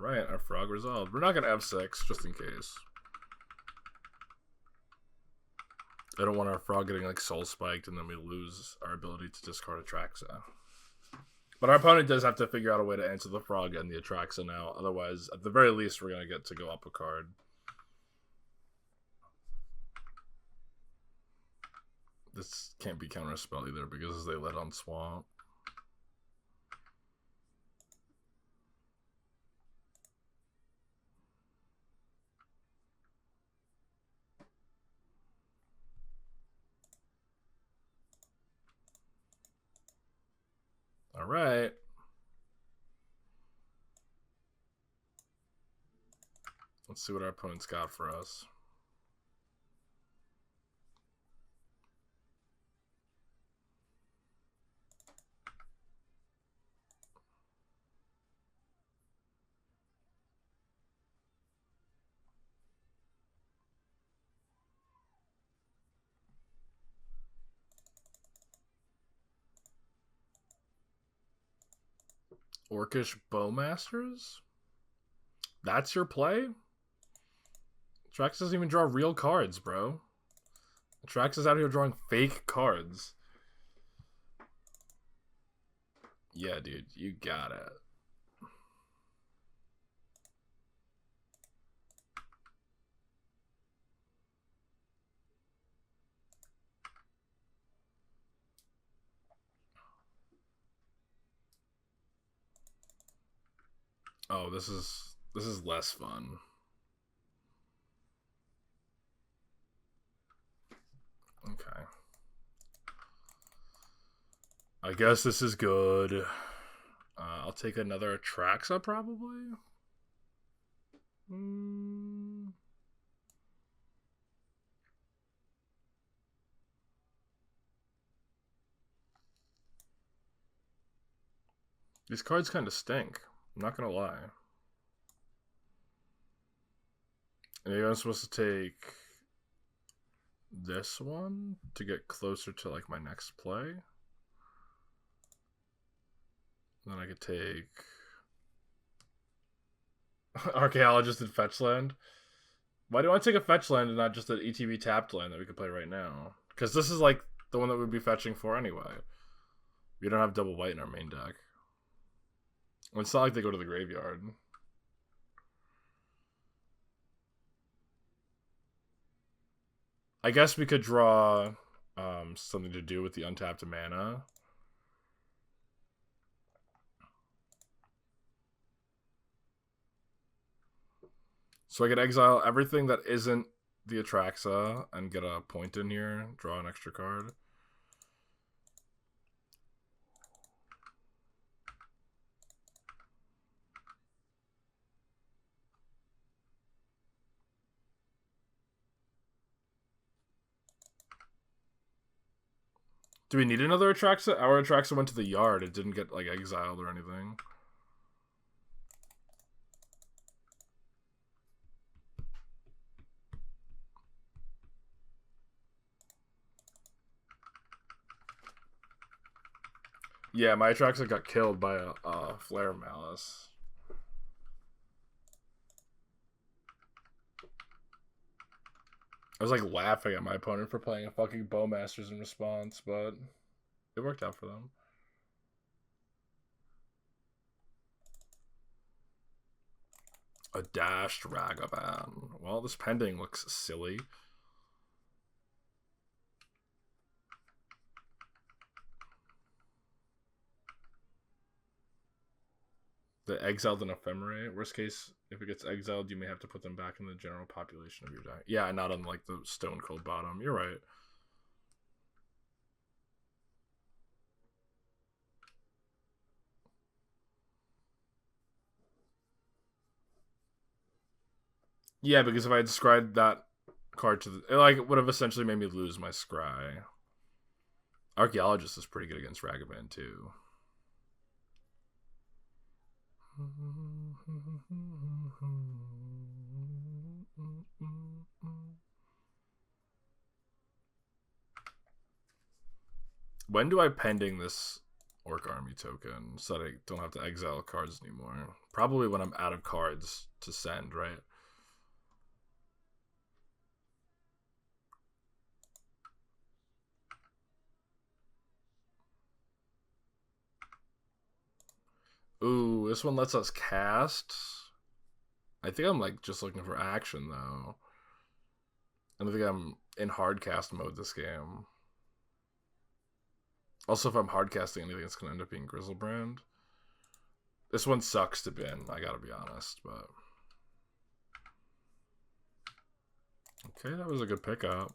Alright, our frog resolved. We're not going to F6, just in case. I don't want our frog getting like soul spiked and then we lose our ability to discard Atraxa. But our opponent does have to figure out a way to answer the frog and the Atraxa now. Otherwise, at the very least, we're going to get to go up a card. This can't be counterspell either because they let on swamp. All right. Let's see what our opponent's got for us. Orcish Bowmasters? That's your play? Trax doesn't even draw real cards, bro. Trax is out here drawing fake cards. Yeah, dude, you got it. Oh, this is less fun. Okay. I guess this is good. I'll take another Atraxa, probably. These cards kind of stink. I'm not gonna lie. Maybe I'm supposed to take this one to get closer to like my next play. Then I could take Archaeologist and Fetch Land. Why do I take a Fetch Land and not just an ETB tapped land that we could play right now? Because this is like the one that we'd be fetching for anyway. We don't have double white in our main deck. It's not like they go to the graveyard. I guess we could draw something to do with the untapped mana. So I could exile everything that isn't the Atraxa and get a point in here, draw an extra card. Do we need another Atraxa? Our Atraxa went to the yard. It didn't get like exiled or anything. Yeah, my Atraxa got killed by a Flare Malice. I was like laughing at my opponent for playing a fucking Bowmasters in response, but it worked out for them. A dashed Ragavan. Well, this pending looks silly. The exiled an Ephemerate. Worst case, if it gets exiled, you may have to put them back in the general population of your deck. Yeah, not on like the Stone Cold bottom. You're right. Yeah, because if I had scryed that card to the, it like would have essentially made me lose my scry. Archaeologist is pretty good against Ragavan too. When do I pending this Orc Army token so that I don't have to exile cards anymore. Probably when I'm out of cards to send, right? Ooh, this one lets us cast. I think I'm like just looking for action though. I don't think I'm in hard cast mode this game. Also, if I'm hard casting anything, it's gonna end up being Grizzlebrand. This one sucks to bin, I gotta be honest, but okay, that was a good pickup.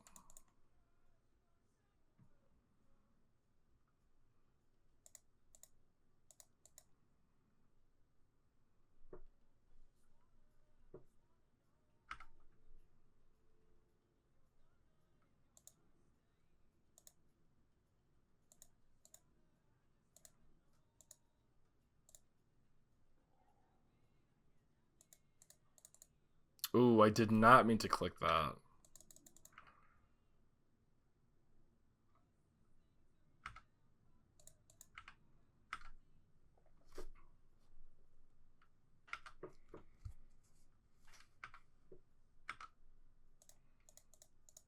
Ooh, I did not mean to click that.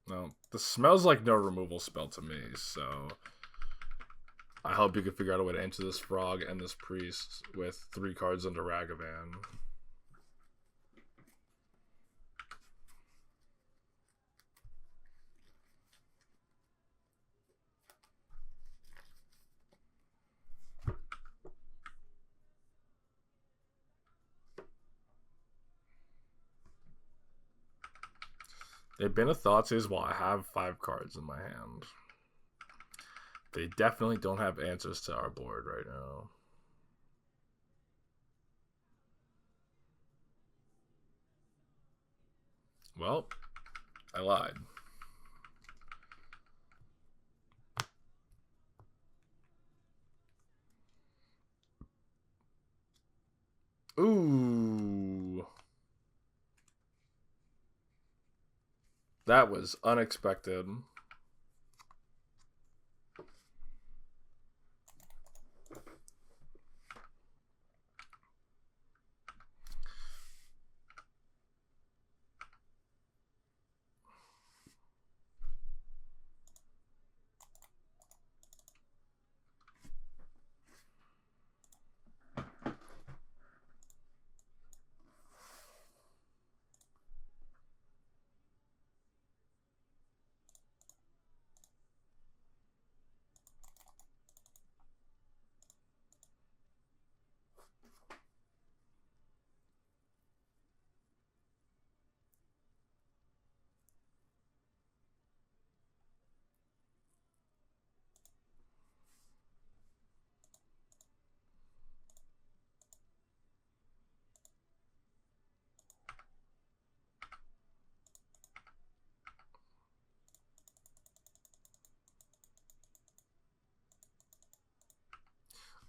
No, this smells like no removal spell to me, so I hope you can figure out a way to enter this frog and this priest with 3 cards under Ragavan. They've been a Thoughtseize while I have 5 cards in my hand. They definitely don't have answers to our board right now. Well, I lied. Ooh. That was unexpected.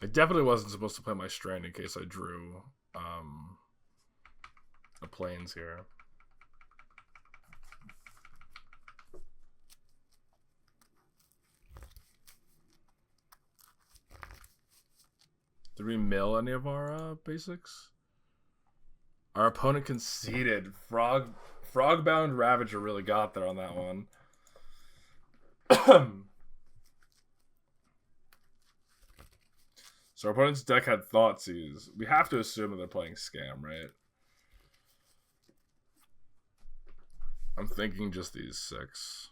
I definitely wasn't supposed to play my Strand in case I drew the planes here. Did we mill any of our basics? Our opponent conceded. Frogbound Ravager really got there on that one. So our opponent's deck had Thoughtseize. We have to assume that they're playing Scam, right? I'm thinking just these 6.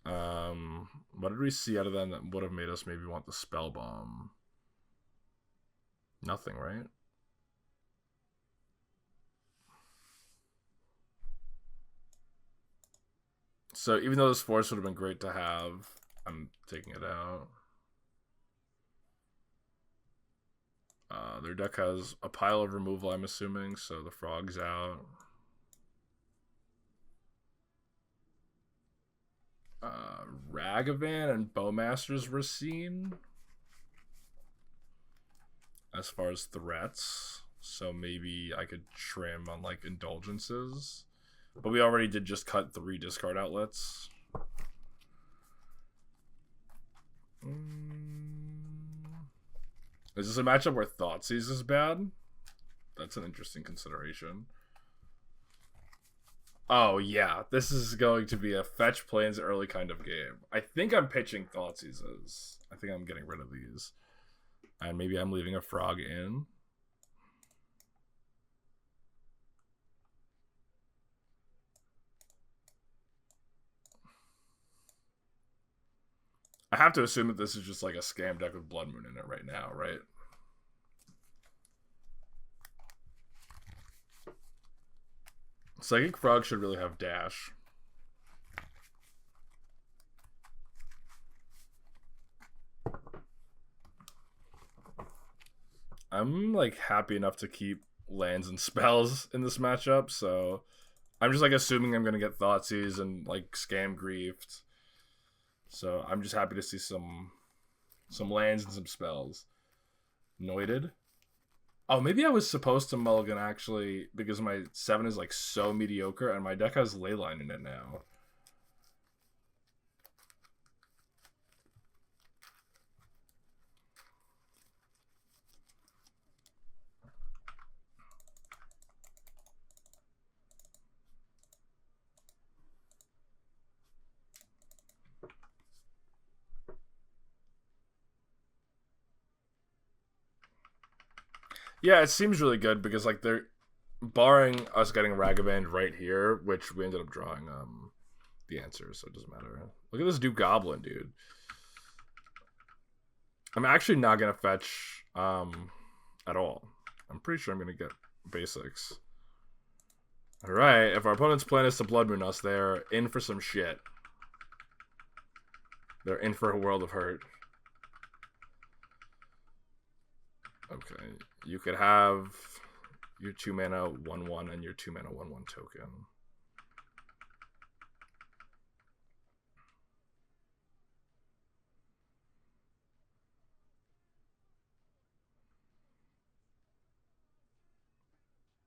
What did we see out of them that would have made us maybe want the Spell Bomb? Nothing, right? So even though this force would have been great to have, I'm taking it out. Their deck has a pile of removal, I'm assuming, so the frog's out. Ragavan and Bowmasters were seen as far as threats, so maybe I could trim on like indulgences, but we already did just cut 3 discard outlets. Is this a matchup where Thoughtseize is bad? That's an interesting consideration. Oh, yeah. This is going to be a fetch plains early kind of game. I think I'm pitching Thoughtseizes. I think I'm getting rid of these. And maybe I'm leaving a frog in. I have to assume that this is just like a scam deck with Blood Moon in it right now, right? Psychic Frog should really have dash. I'm like happy enough to keep lands and spells in this matchup, so I'm just like assuming I'm gonna get Thoughtseize and like Scam Griefed. So I'm just happy to see some lands and some spells. Noited. Oh, maybe I was supposed to mulligan actually because my 7 is like so mediocre and my deck has Leyline in it now. Yeah, it seems really good because like they're barring us getting Ragaband right here, which we ended up drawing the answers, so it doesn't matter. Look at this Duke Goblin, dude. I'm actually not gonna fetch at all. I'm pretty sure I'm gonna get basics. Alright, if our opponent's plan is to Blood Moon us, they're in for some shit. They're in for a world of hurt. Okay, you could have your 2 mana 1/1 and your 2 mana 1/1 token.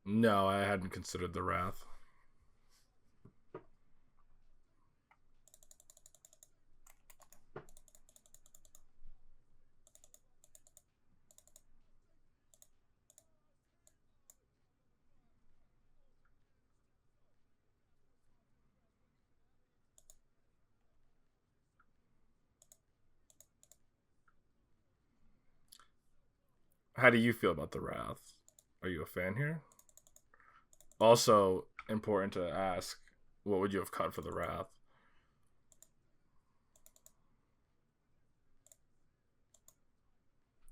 No, I hadn't considered the Wrath. How do you feel about the Wrath? Are you a fan here? Also, important to ask, what would you have cut for the Wrath?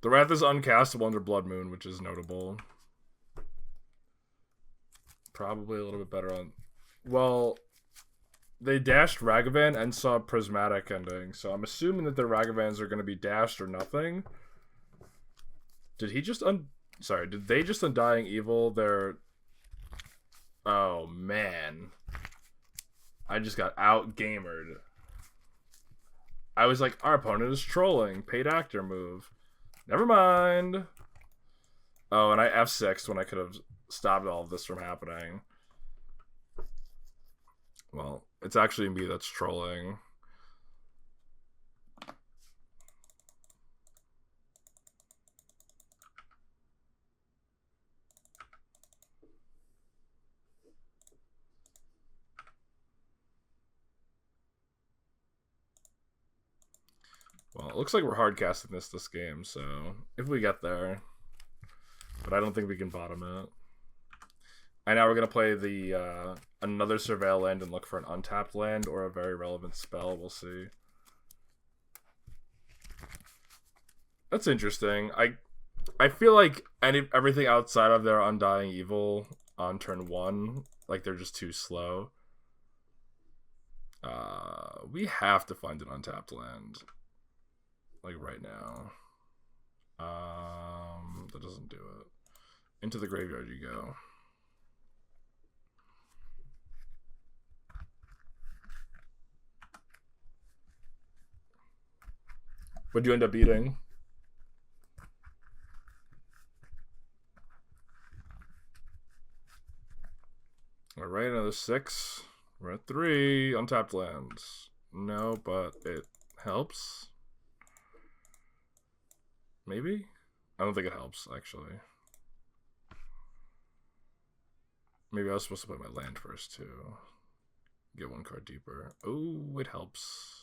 The Wrath is uncastable under Blood Moon, which is notable. Probably a little bit better on... Well, they dashed Ragavan and saw Prismatic ending, so I'm assuming that the Ragavans are going to be dashed or nothing. Did he just Sorry, did they just Undying Evil their... Oh, man. I just got out-gamered. I was like, our opponent is trolling. Paid actor move. Never mind. Oh, and I F6'd when I could have stopped all of this from happening. Well, it's actually me that's trolling. Well, it looks like we're hard casting this game, so if we get there. But I don't think we can bottom it. And now we're going to play the another Surveil land and look for an untapped land or a very relevant spell. We'll see. That's interesting. I feel like everything outside of their Undying Evil on turn 1, like they're just too slow. We have to find an untapped land. Like right now. That doesn't do it. Into the graveyard you go. What'd you end up beating? Alright, another 6. We're at 3. Untapped lands. No, but it helps. Maybe? I don't think it helps, actually. Maybe I was supposed to play my land first, too. Get one card deeper. Oh, it helps.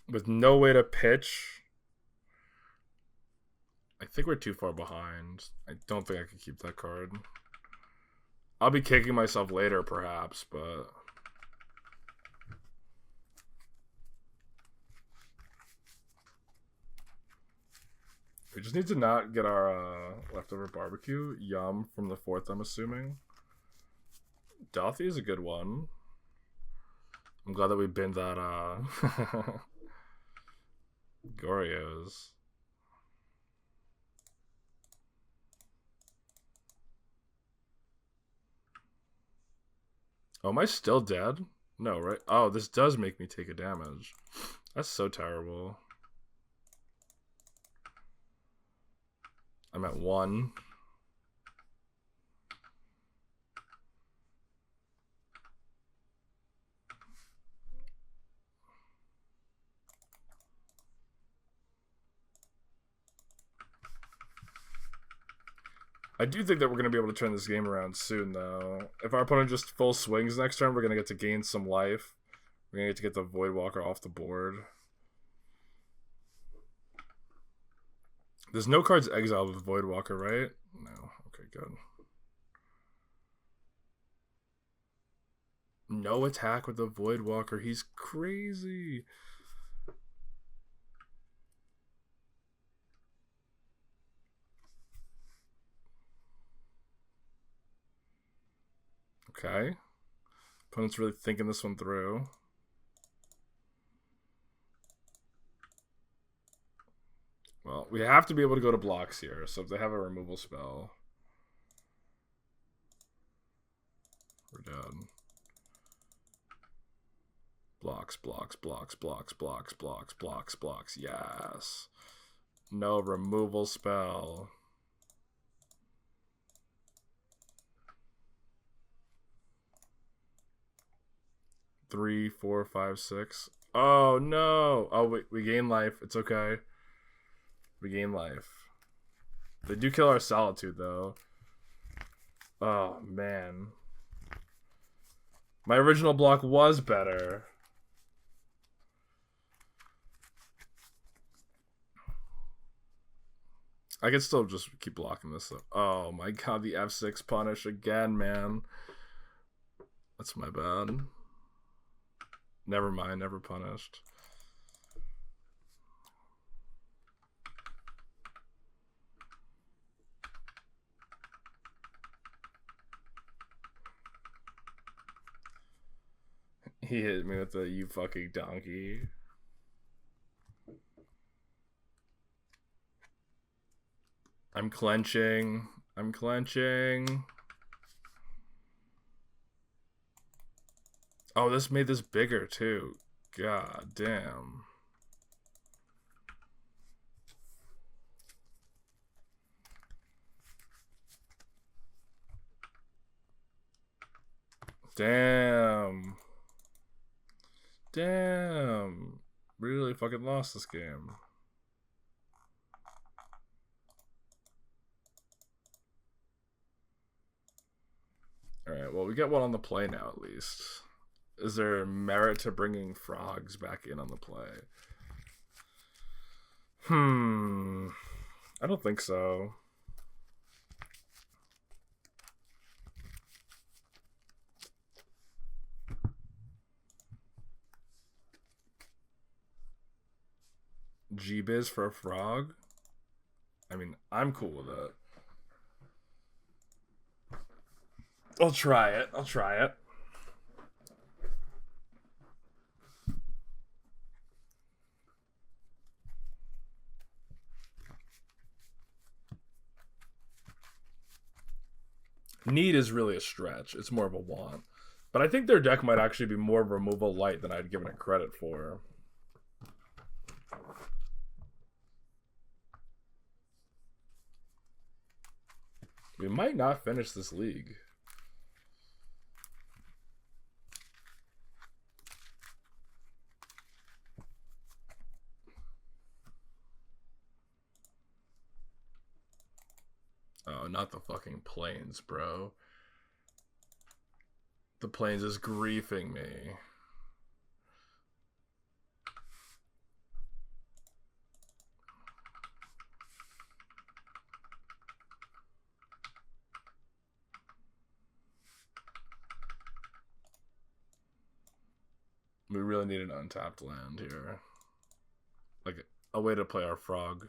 With no way to pitch, I think we're too far behind. I don't think I can keep that card. I'll be kicking myself later, perhaps, but... We just need to not get our leftover barbecue. Yum from the 4th, I'm assuming. Dothy is a good one. I'm glad that we binned that Goryos. Oh, am I still dead? No, right? Oh, this does make me take a damage. That's so terrible. I'm at 1. I do think that we're going to be able to turn this game around soon, though. If our opponent just full swings next turn, we're going to get to gain some life. We're going to get the Voidwalker off the board. There's no cards exiled with Voidwalker, right? No. Okay, good. No attack with the Voidwalker. He's crazy. Okay. Opponent's really thinking this one through. Well, we have to be able to go to blocks here. So if they have a removal spell, we're done. Blocks, blocks, blocks, blocks, blocks, blocks, blocks, blocks. Yes. No removal spell. Three, 4, 5, 6. Oh no! Oh wait, we gain life. It's okay. We gain life. They do kill our Solitude though. Oh man. My original block was better. I can still just keep blocking this up. Oh my god, the F6 punish again, man. That's my bad. Never mind, never punished. He hit me with the "you fucking donkey." I'm clenching. I'm clenching. Oh, this made this bigger too. God damn. Damn. Damn. Really fucking lost this game. Alright, well, we get one on the play now, at least. Is there merit to bringing frogs back in on the play? I don't think so. G-Biz for a frog? I mean, I'm cool with it. I'll try it. I'll try it. Need is really a stretch. It's more of a want. But I think their deck might actually be more removal light than I'd given it credit for. We might not finish this league. No, not the fucking plains, bro. The plains is griefing me. We really need an untapped land here. Like, a way to play our frog.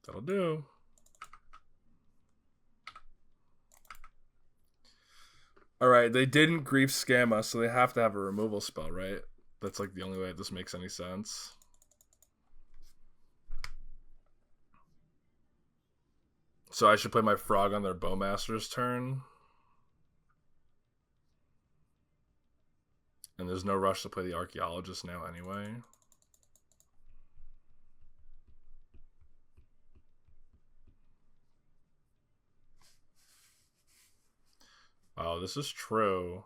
That'll do. Alright, they didn't grief scam us, so they have to have a removal spell, right? That's like the only way this makes any sense. So I should play my frog on their Bowmaster's turn. And there's no rush to play the Archaeologist now anyway. Oh, this is true.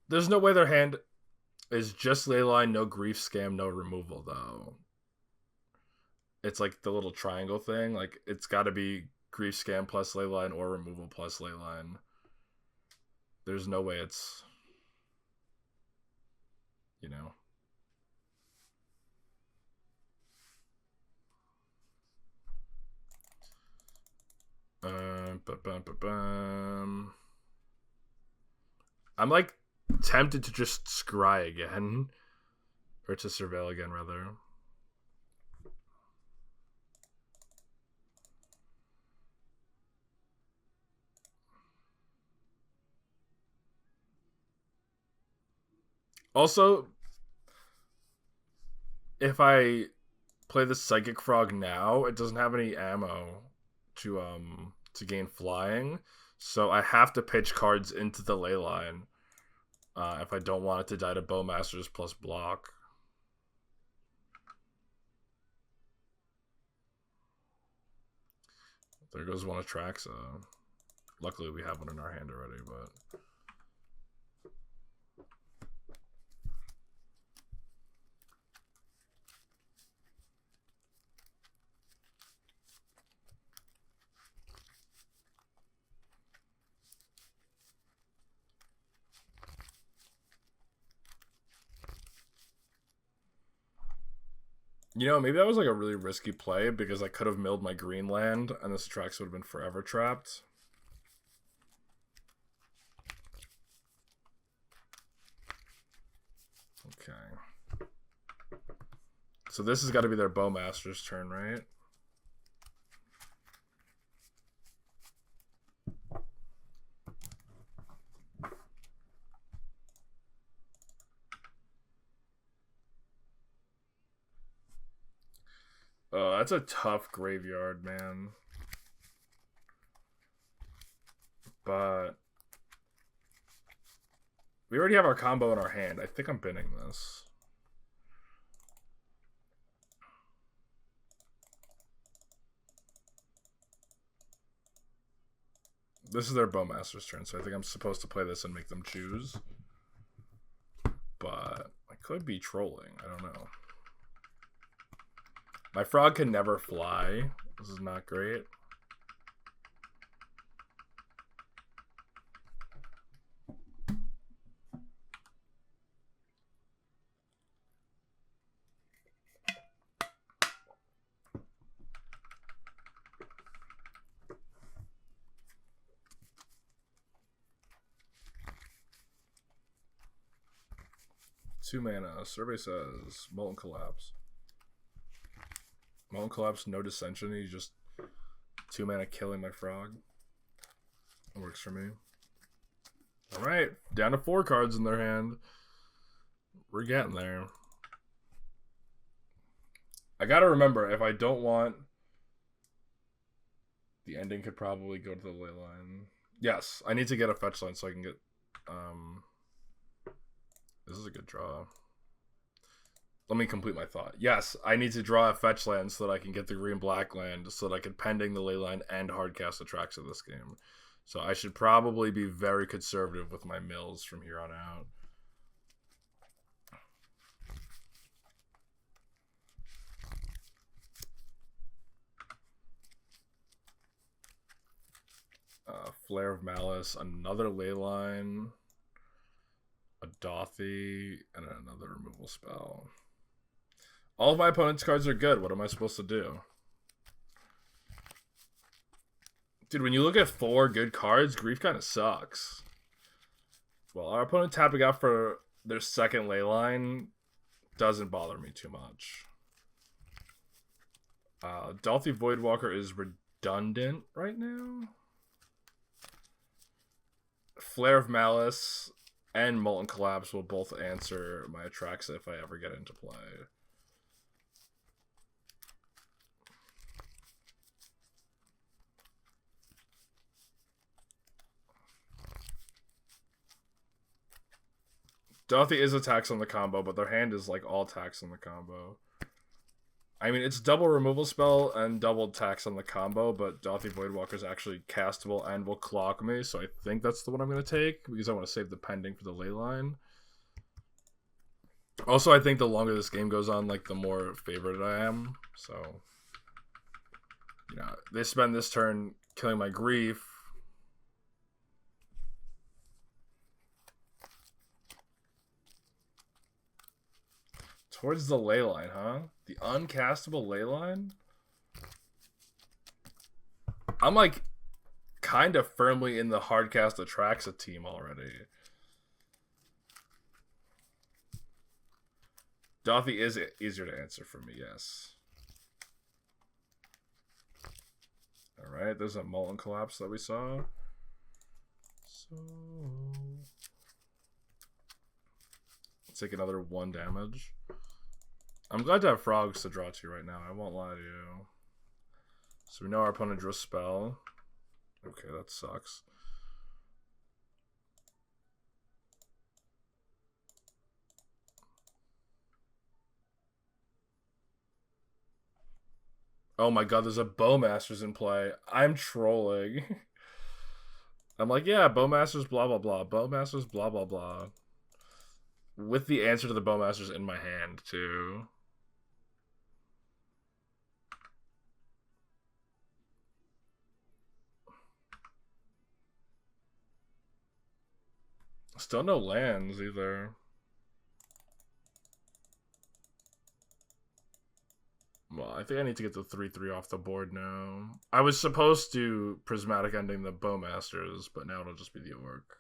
There's no way their hand is just Leyline, no grief scam, no removal, though. It's like the little triangle thing. Like, it's got to be grief scam plus Leyline or removal plus Leyline. There's no way it's... You know. I'm like tempted to just scry again. Or to surveil again, rather. Also, if I play the Psychic Frog now, it doesn't have any ammo to gain flying. So I have to pitch cards into the Leyline if I don't want it to die to Bowmasters plus block. There goes one Atraxa. Luckily we have one in our hand already, but... You know, maybe that was like a really risky play because I could have milled my green land and this Atraxa would have been forever trapped. Okay. So this has got to be their Bowmaster's turn, right? Oh, that's a tough graveyard, man. But we already have our combo in our hand. I think I'm binning this. This is their Bowmaster's turn, so I think I'm supposed to play this and make them choose. But I could be trolling. I don't know. My frog can never fly. This is not great. Two mana. Survey says Molten Collapse. Molten Collapse, no Dissension. He's just 2 mana killing my frog. It works for me. Alright, down to 4 cards in their hand. We're getting there. I gotta remember, if I don't want... The ending could probably go to the Leyline. Yes, I need to get a fetch line so I can get... This is a good draw. Let me complete my thought. Yes, I need to draw a fetch land so that I can get the green-black land so that I can pending the Leyline and hardcast the tracks of this game. So I should probably be very conservative with my mills from here on out. Flare of Malice, another Leyline, a Dothy, and another removal spell. All of my opponent's cards are good. What am I supposed to do? Dude, when you look at 4 good cards, Grief kind of sucks. Well, our opponent tapping out for their second Leyline doesn't bother me too much. Dothy Voidwalker is redundant right now. Flare of Malice and Molten Collapse will both answer my Atraxa if I ever get into play. Dothy is a tax on the combo, but their hand is like all tax on the combo. I mean, it's double removal spell and double tax on the combo, but Dothy Voidwalker is actually castable and will clock me, so I think that's the one I'm going to take, because I want to save the pending for the Leyline. Also, I think the longer this game goes on, like, the more favored I am, so... You know, they spend this turn killing my Grief. Towards the Leyline, huh? The uncastable Leyline? I'm like kind of firmly in the hardcast Atraxa team already. Dothy is easier to answer for me, yes. Alright, there's a Molten Collapse that we saw. So... let's take another 1 damage. I'm glad to have frogs to draw to right now, I won't lie to you. So we know our opponent drew a spell. Okay, that sucks. Oh my god, there's a Bowmasters in play. I'm trolling. I'm like, yeah, Bowmasters blah blah blah. Bowmasters blah blah blah. With the answer to the Bowmasters in my hand, too. Still no lands, either. Well, I think I need to get the 3/3 off the board now. I was supposed to Prismatic Ending the Bowmasters, but now it'll just be the Orc.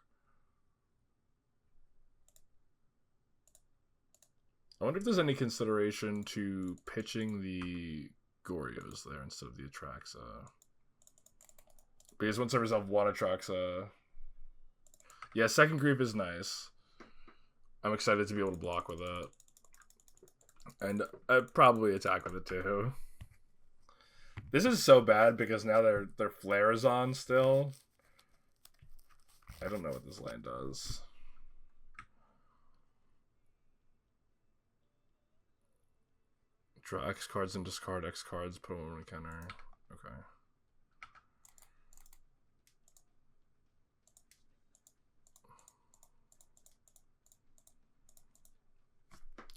I wonder if there's any consideration to pitching the Goryos there instead of the Atraxa. Because once I resolve one Atraxa... Yeah, second Grief is nice. I'm excited to be able to block with it. And I'd probably attack with it too. This is so bad because now their Flare is on still. I don't know what this land does. Draw X cards and discard X cards, put them on a counter. Okay.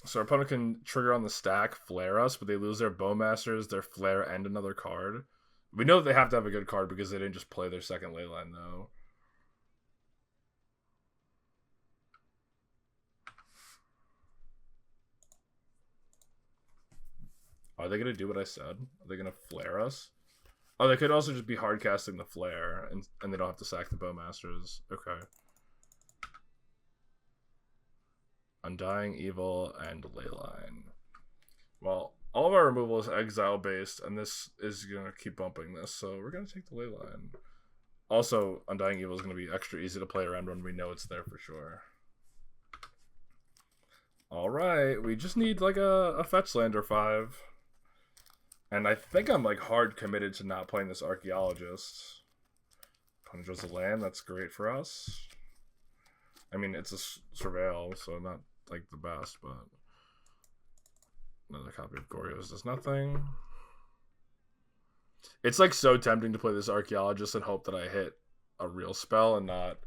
So our opponent can trigger on the stack, flare us, but they lose their Bowmasters, their Flare, and another card. We know they have to have a good card because they didn't just play their second Leyline, though. Are they going to do what I said? Are they going to flare us? Oh, they could also just be hardcasting the Flare, and they don't have to sack the Bowmasters. Okay. Undying Evil and Leyline. Well, all of our removal is exile based, and this is gonna keep bumping this, so we're gonna take the Leyline. Also, Undying Evil is gonna be extra easy to play around when we know it's there for sure. Alright, we just need like a fetch land or 5. And I think I'm like hard committed to not playing this Archaeologist. Opponent draws a land, that's great for us. I mean, it's a Surveil, so not like the best, but another copy of Goryo's does nothing. It's like so tempting to play this Archaeologist and hope that I hit a real spell and not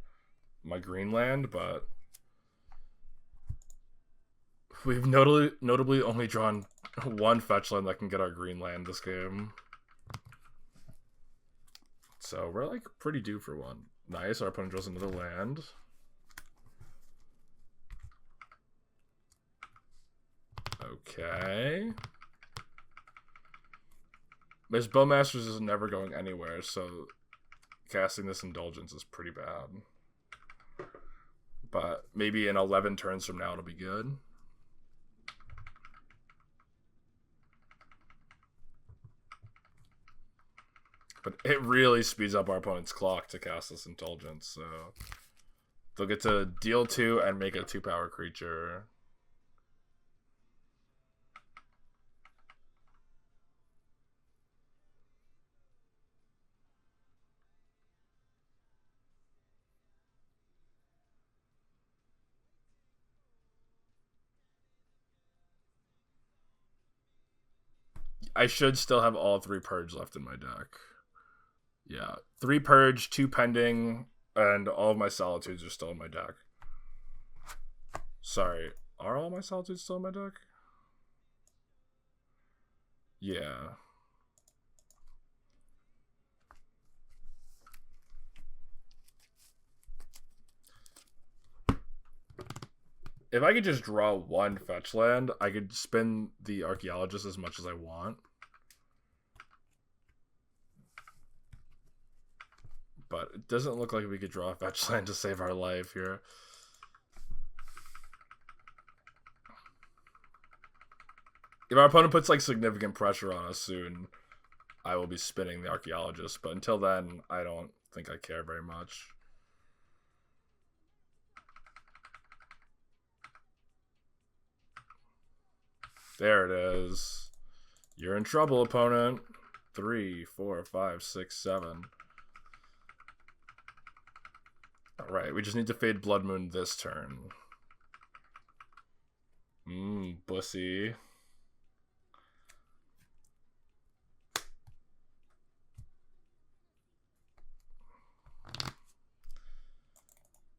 my green land, but we've notably only drawn 1 fetch land that can get our green land this game. Let's So we're like pretty due for one. Nice, our opponent draws another land. Okay. This Bowmasters is never going anywhere, so casting this Indulgence is pretty bad. But maybe in 11 turns from now it'll be good. But it really speeds up our opponent's clock to cast this Indulgence, so they'll get to deal 2 and make a 2-power creature. I should still have all 3 Purge left in my deck. Yeah, 3 Purge, 2 Pending, and all of my Solitudes are still in my deck. Sorry, are all my Solitudes still in my deck? Yeah. If I could just draw 1 fetch land, I could spin the Archaeologist as much as I want. But it doesn't look like we could draw a fetch land to save our life here. If our opponent puts like significant pressure on us soon, I will be spinning the Archaeologist. But until then, I don't think I care very much. There it is. You're in trouble, opponent. 3, 4, 5, 6, 7. Alright, we just need to fade Blood Moon this turn. Bussy.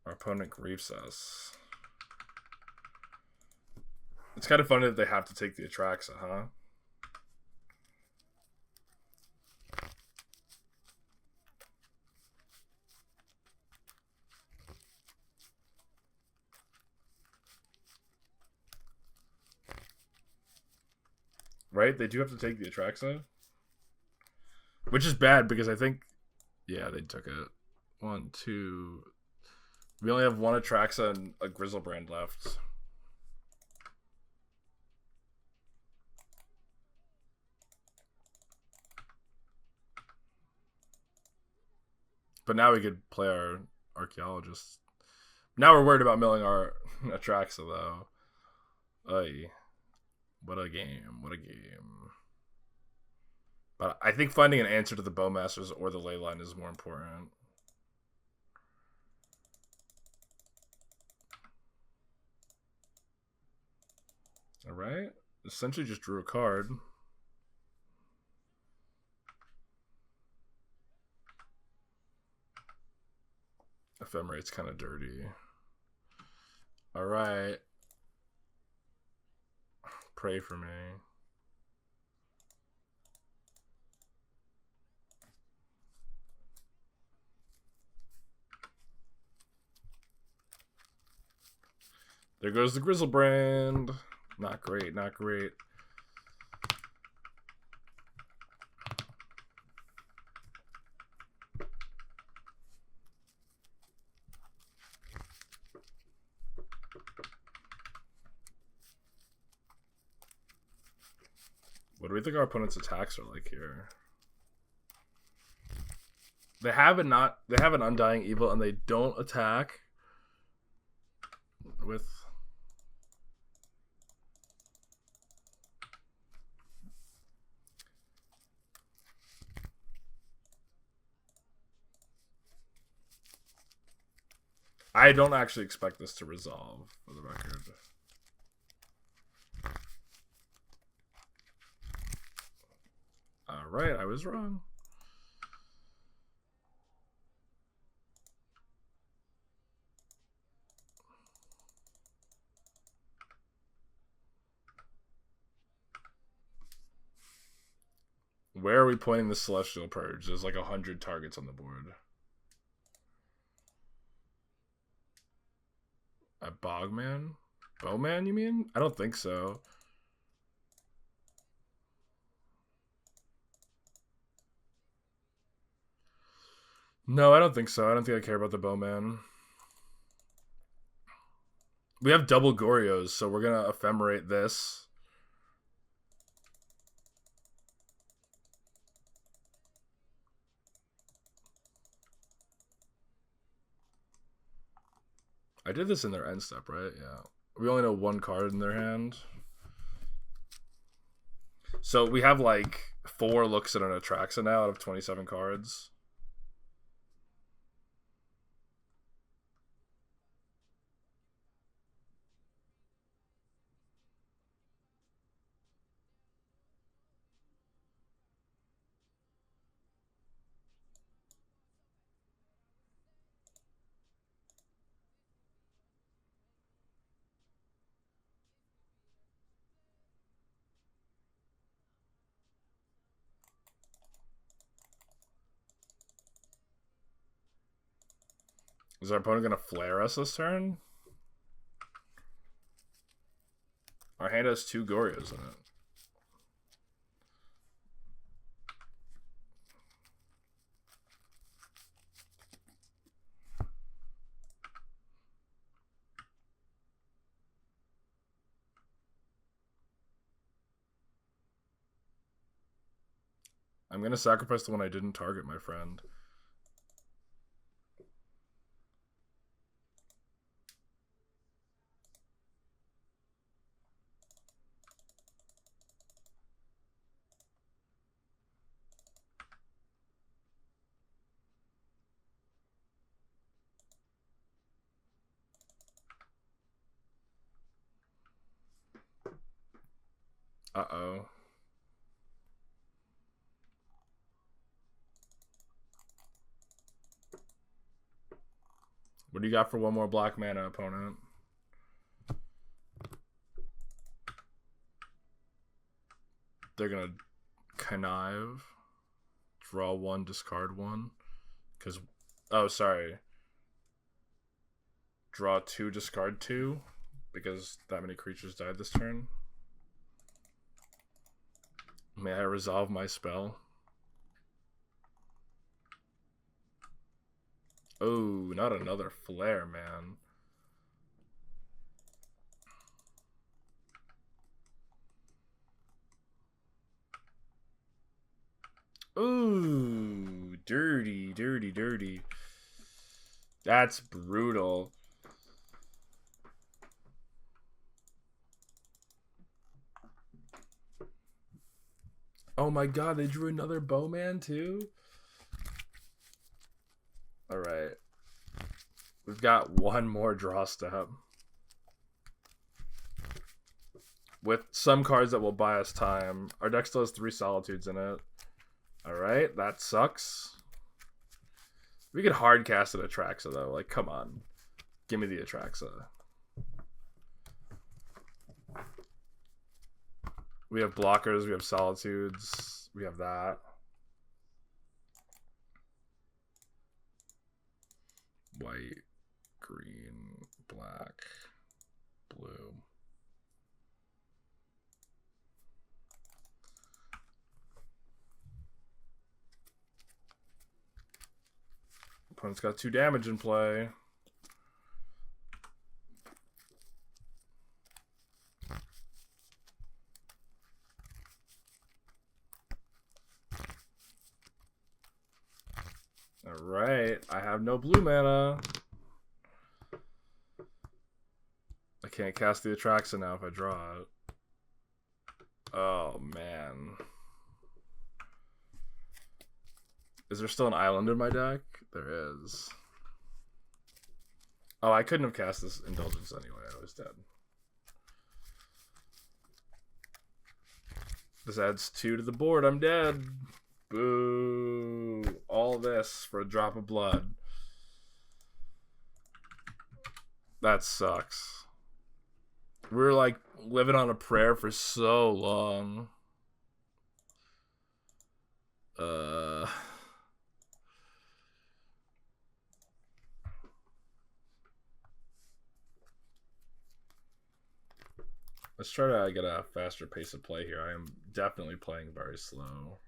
Our opponent griefs us. It's kind of funny that they have to take the Atraxa, huh? Right? They do have to take the Atraxa. Which is bad because I think... Yeah, they took it. 1, 2... We only have 1 Atraxa and a Grizzlebrand left. But now we could play our Archaeologist. Now we're worried about milling our Atraxa, though. Ay. What a game. What a game. But I think finding an answer to the Bowmasters or the Leyline is more important. Alright. Essentially just drew a card. Ephemerate's kind of dirty. Alright. Pray for me. There goes the Grizzlebrand. Not great, not great. What do we think our opponent's attacks are like here? They have an Undying Evil and they don't attack with... I don't actually expect this to resolve, for the record. Alright, I was wrong. Where are we pointing the Celestial Purge? There's like 100 targets on the board. A Bogman? Bowman, you mean? I don't think so. No, I don't think so. I don't think I care about the Bowman. We have double Goryos, so we're going to ephemerate this. I did this in their end step, right? Yeah. We only know one card in their hand. So we have like 4 looks at an Atraxa now out of 27 cards. Is our opponent going to flare us this turn? Our hand has 2 Goryos in it. I'm going to sacrifice the one I didn't target, my friend. Uh-oh. What do you got for one more black mana, opponent? They're going to connive. Draw 1, discard 1. Because, oh, sorry. Draw 2, discard 2. Because that many creatures died this turn. May I resolve my spell? Oh, not another flare, man. Ooh, dirty, dirty, dirty. That's brutal. Oh my god, they drew another Bowman too? Alright. We've got one more draw step. With some cards that will buy us time. Our deck still has 3 Solitudes in it. Alright, that sucks. We could hard cast an Atraxa though. Like, come on. Give me the Atraxa. We have blockers, we have Solitudes, we have that. White, green, black, blue. Opponent's got 2 damage in play. Alright, I have no blue mana. I can't cast the Atraxa now if I draw it. Oh, man. Is there still an island in my deck? There is. Oh, I couldn't have cast this Indulgence anyway. I was dead. This adds 2 to the board. I'm dead. Boo. All this for a drop of blood. That sucks. We were like living on a prayer for so long. Uh, let's try to get a faster pace of play here. I am definitely playing very slow.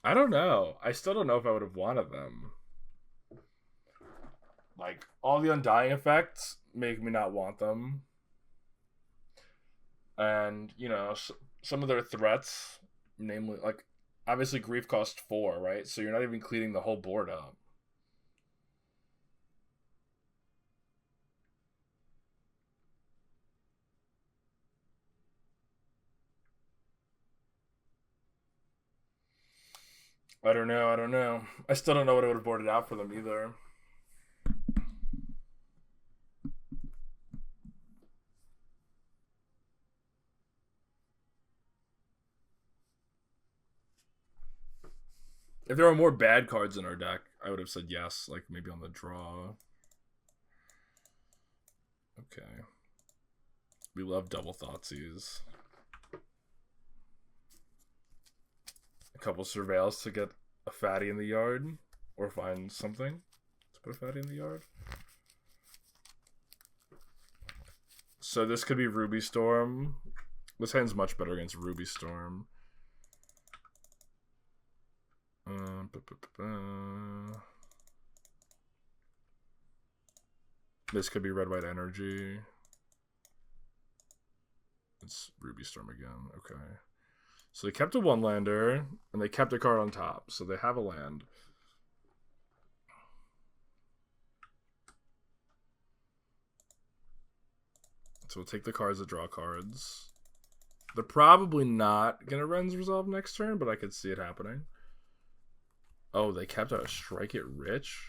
I don't know. I still don't know if I would have wanted them. Like, all the Undying effects make me not want them. And, you know, some of their threats, namely, like, obviously Grief cost 4, right? So you're not even cleaning the whole board up. I don't know. I don't know. I still don't know what I would have boarded out for them either. If there were more bad cards in our deck, I would have said yes, like maybe on the draw. Okay. We love double Thoughtseize. A couple surveils to get a fatty in the yard, or find something to put a fatty in the yard. So this could be Ruby Storm. This hand's much better against Ruby Storm. This could be Red White Energy. It's Ruby Storm again. Okay. So they kept a 1-lander, and they kept a card on top. So they have a land. So we'll take the cards that draw cards. They're probably not going to Ren's Resolve next turn, but I could see it happening. Oh, they kept a Strike It Rich?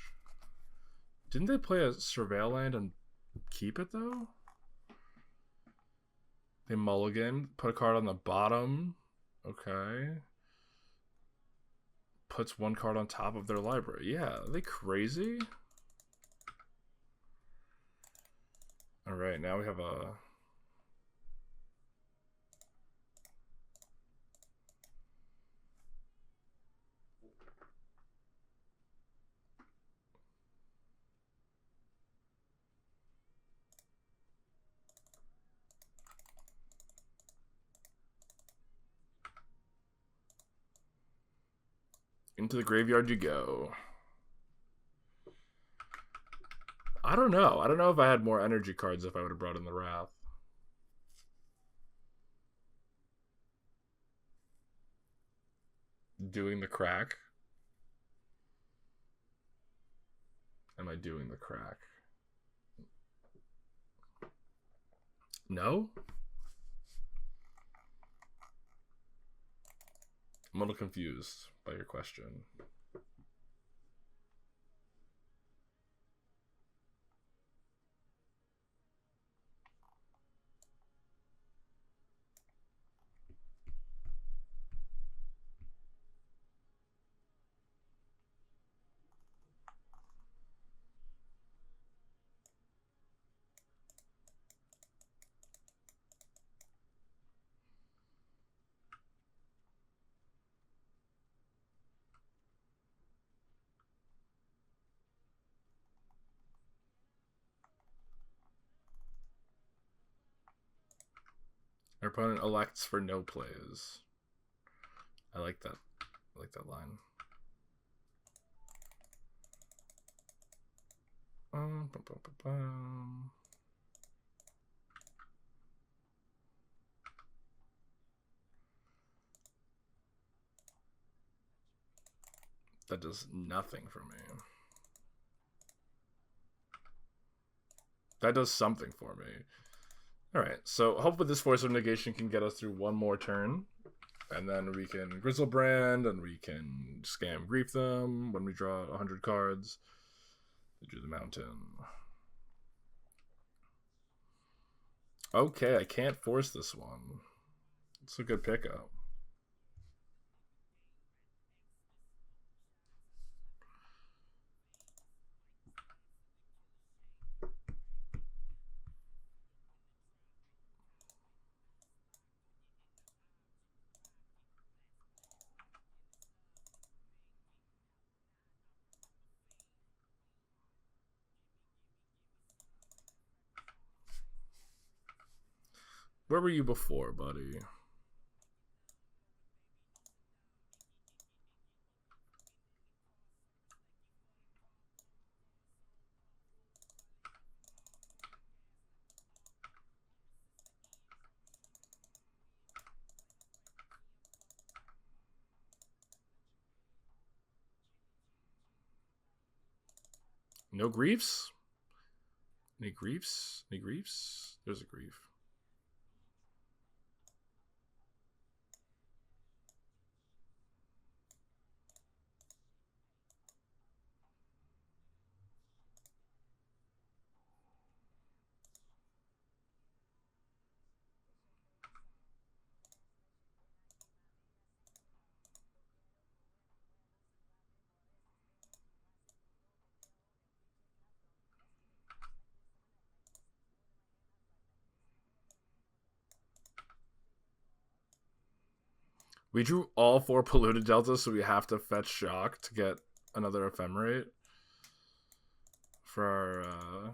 Didn't they play a Surveil land and keep it, though? They mulligan, put a card on the bottom. Okay. Puts one card on top of their library. Yeah, are they crazy? Alright, now we have a... Into the graveyard you go. I don't know. I don't know if I had more energy cards if I would have brought in the Wrath. Doing the crack. Am I doing the crack? No? I'm a little confused by your question. Our opponent elects for no plays. I like that. I like that line. That does nothing for me. That does something for me. Alright, so hopefully this Force of Negation can get us through one more turn. And then we can Grizzlebrand, and we can Scam Grief them when we draw 100 cards. To do the mountain. Okay, I can't force this one. It's a good pickup. Where were you before, buddy? No griefs? Any griefs? Any griefs? There's a grief. We drew all 4 polluted deltas, so we have to fetch shock to get another ephemerate for our.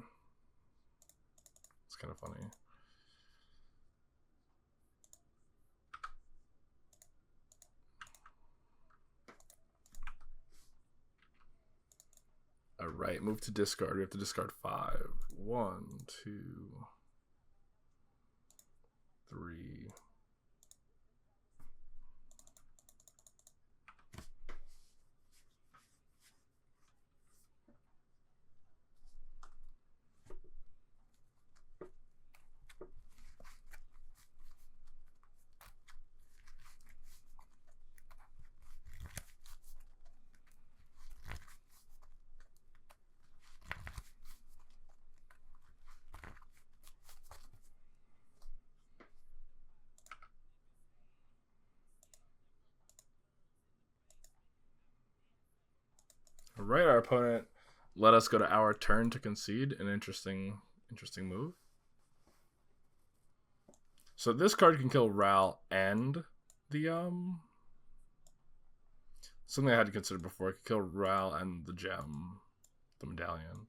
It's kind of funny. All right, move to discard. We have to discard 5. 1, 2, 3. All right, our opponent let us go to our turn to concede. An interesting move. So this card can kill Ral and the something I had to consider before. It could kill Ral and the gem, the medallion.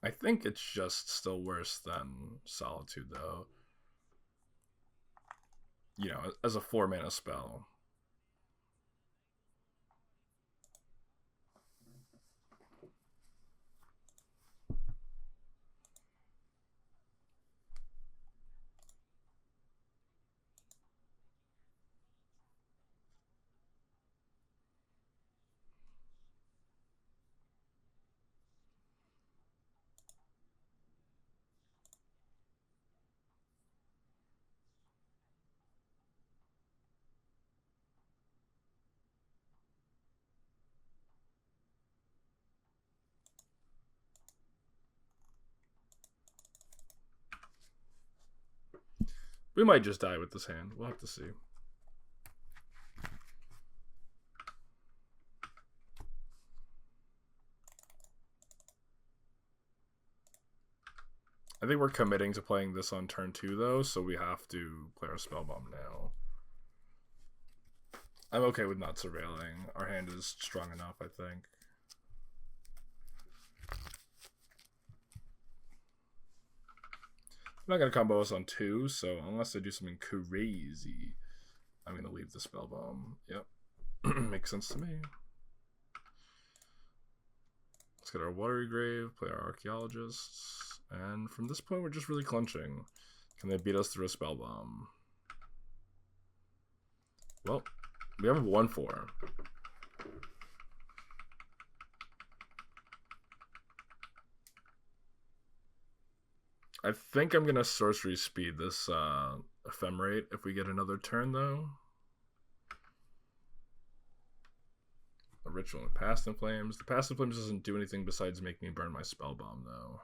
I think it's just still worse than Solitude, though. You know, as a 4-mana spell. We might just die with this hand. We'll have to see. I think we're committing to playing this on turn 2, though, so we have to play our Spellbomb now. I'm okay with not surveilling. Our hand is strong enough, I think. I'm not going to combo us on 2, so unless I do something crazy, I'm going to leave the Spellbomb. Yep. Makes sense to me. Let's get our Watery Grave, play our Archaeologists, and from this point, we're just really clenching. Can they beat us through a Spellbomb? Well, we have a 1/4. I think I'm gonna sorcery speed this ephemerate if we get another turn, though. A ritual of Past in Flames. The Past in Flames doesn't do anything besides make me burn my Spellbomb, though.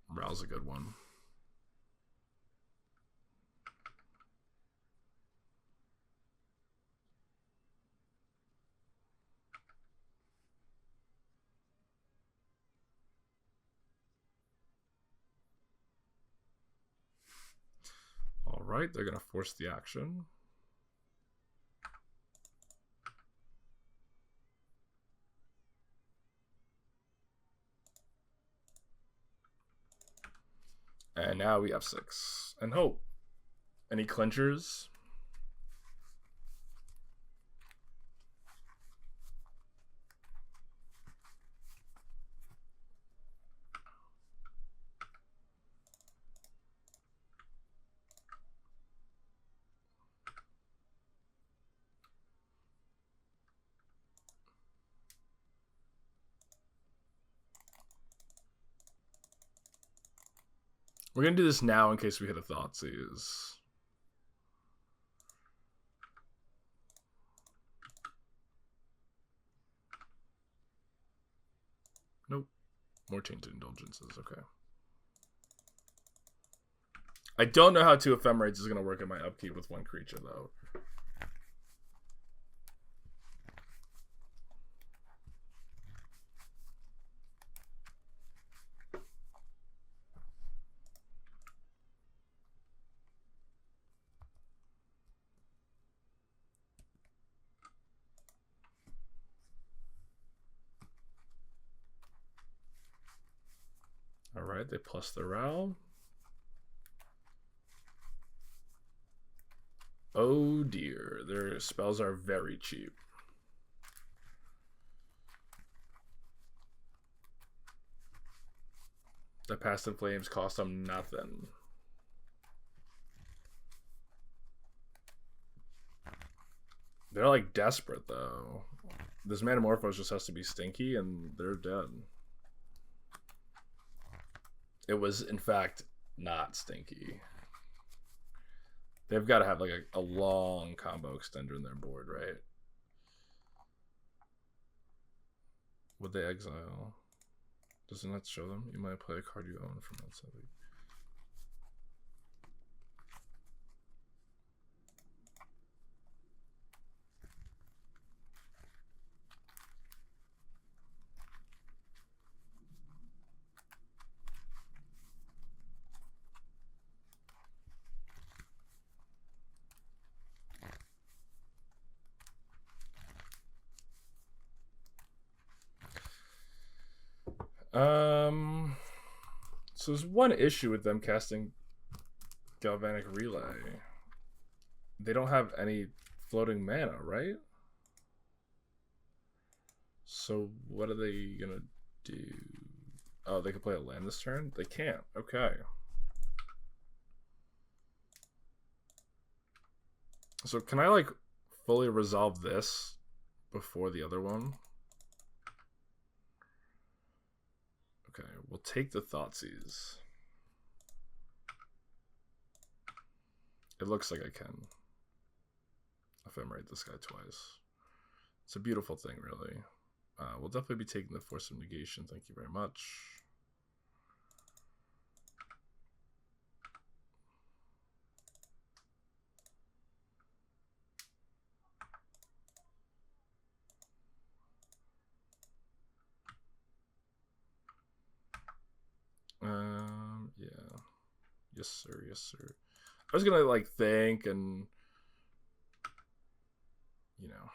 Ral's a good one. right, they're going to force the action. And now we have 6. And hope. Any clinchers? We're going to do this now in case we hit a Thoughtseize. Nope. More Tainted Indulgences. Okay. I don't know how 2 Ephemerates is going to work in my upkeep with 1 creature, though. Alright, they plus their Ral. Oh dear, their spells are very cheap. The Past in Flames cost them nothing. They're like desperate though. This Manamorphose just has to be stinky and they're dead. It was, in fact, not stinky. They've got to have like a long combo extender in their board, right? Would they exile? Doesn't that show them? You might play a card you own from outside. So there's one issue with them casting Galvanic Relay. They don't have any floating mana, right? So what are they gonna do? Oh, they can play a land this turn? They can't. Okay. So can I like fully resolve this before the other one? Okay, we'll take the Thoughtseize. It looks like I can Ephemerate this guy twice. It's a beautiful thing, really. We'll definitely be taking the Force of Negation. Thank you very much. Yeah. Yes, sir. Yes, sir. I was gonna like think and you know.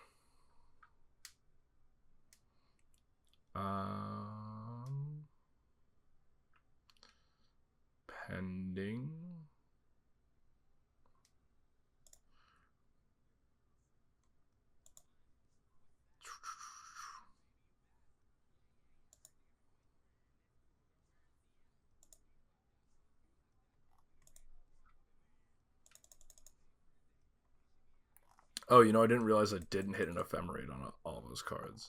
Pending. Oh, you know, I didn't realize I didn't hit an Ephemerate on all those cards.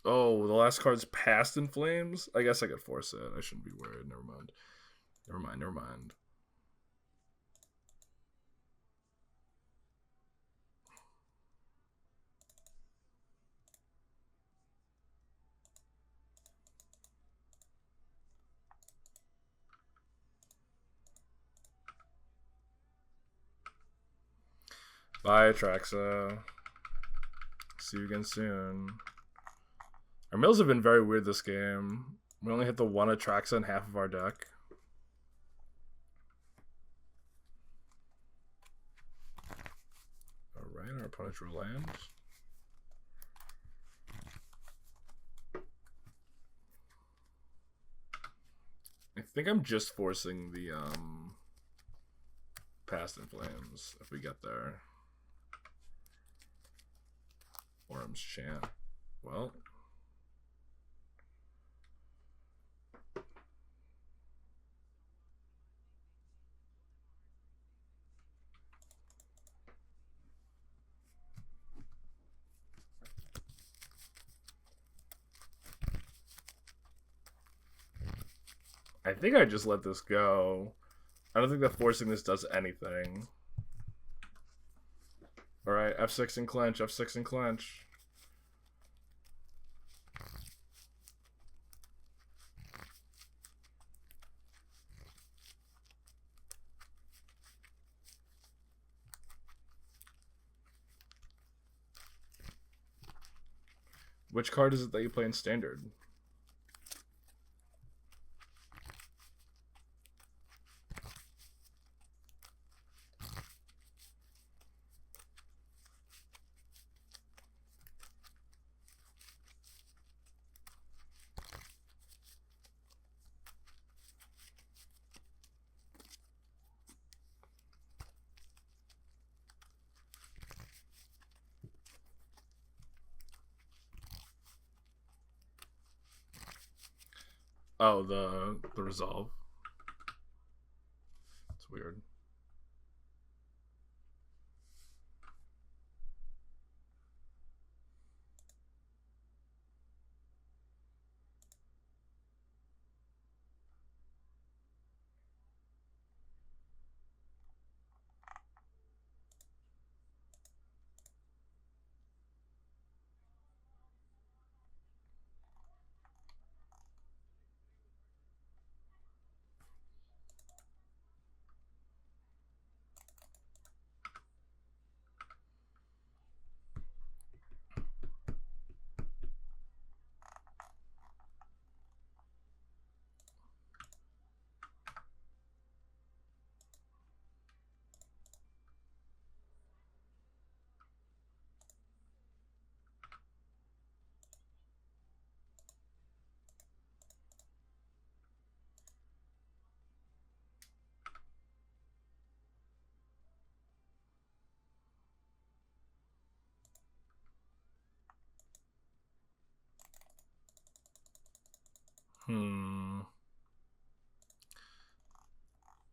Oh, the last card's Past in Flames? I guess I could force it. I shouldn't be worried. Never mind. Never mind, never mind. Bye, Traxa. See you again soon. Our mills have been very weird this game. We only hit the one Atraxa in half of our deck. Alright, our opponent drew land. I think I'm just forcing the Past in Flames if we get there. Orm's Chant. Well. I think I just let this go. I don't think that forcing this does anything. Alright, F6 and clench, F6 and clench. Which card is it that you play in Standard? Oh, the resolve. It's weird.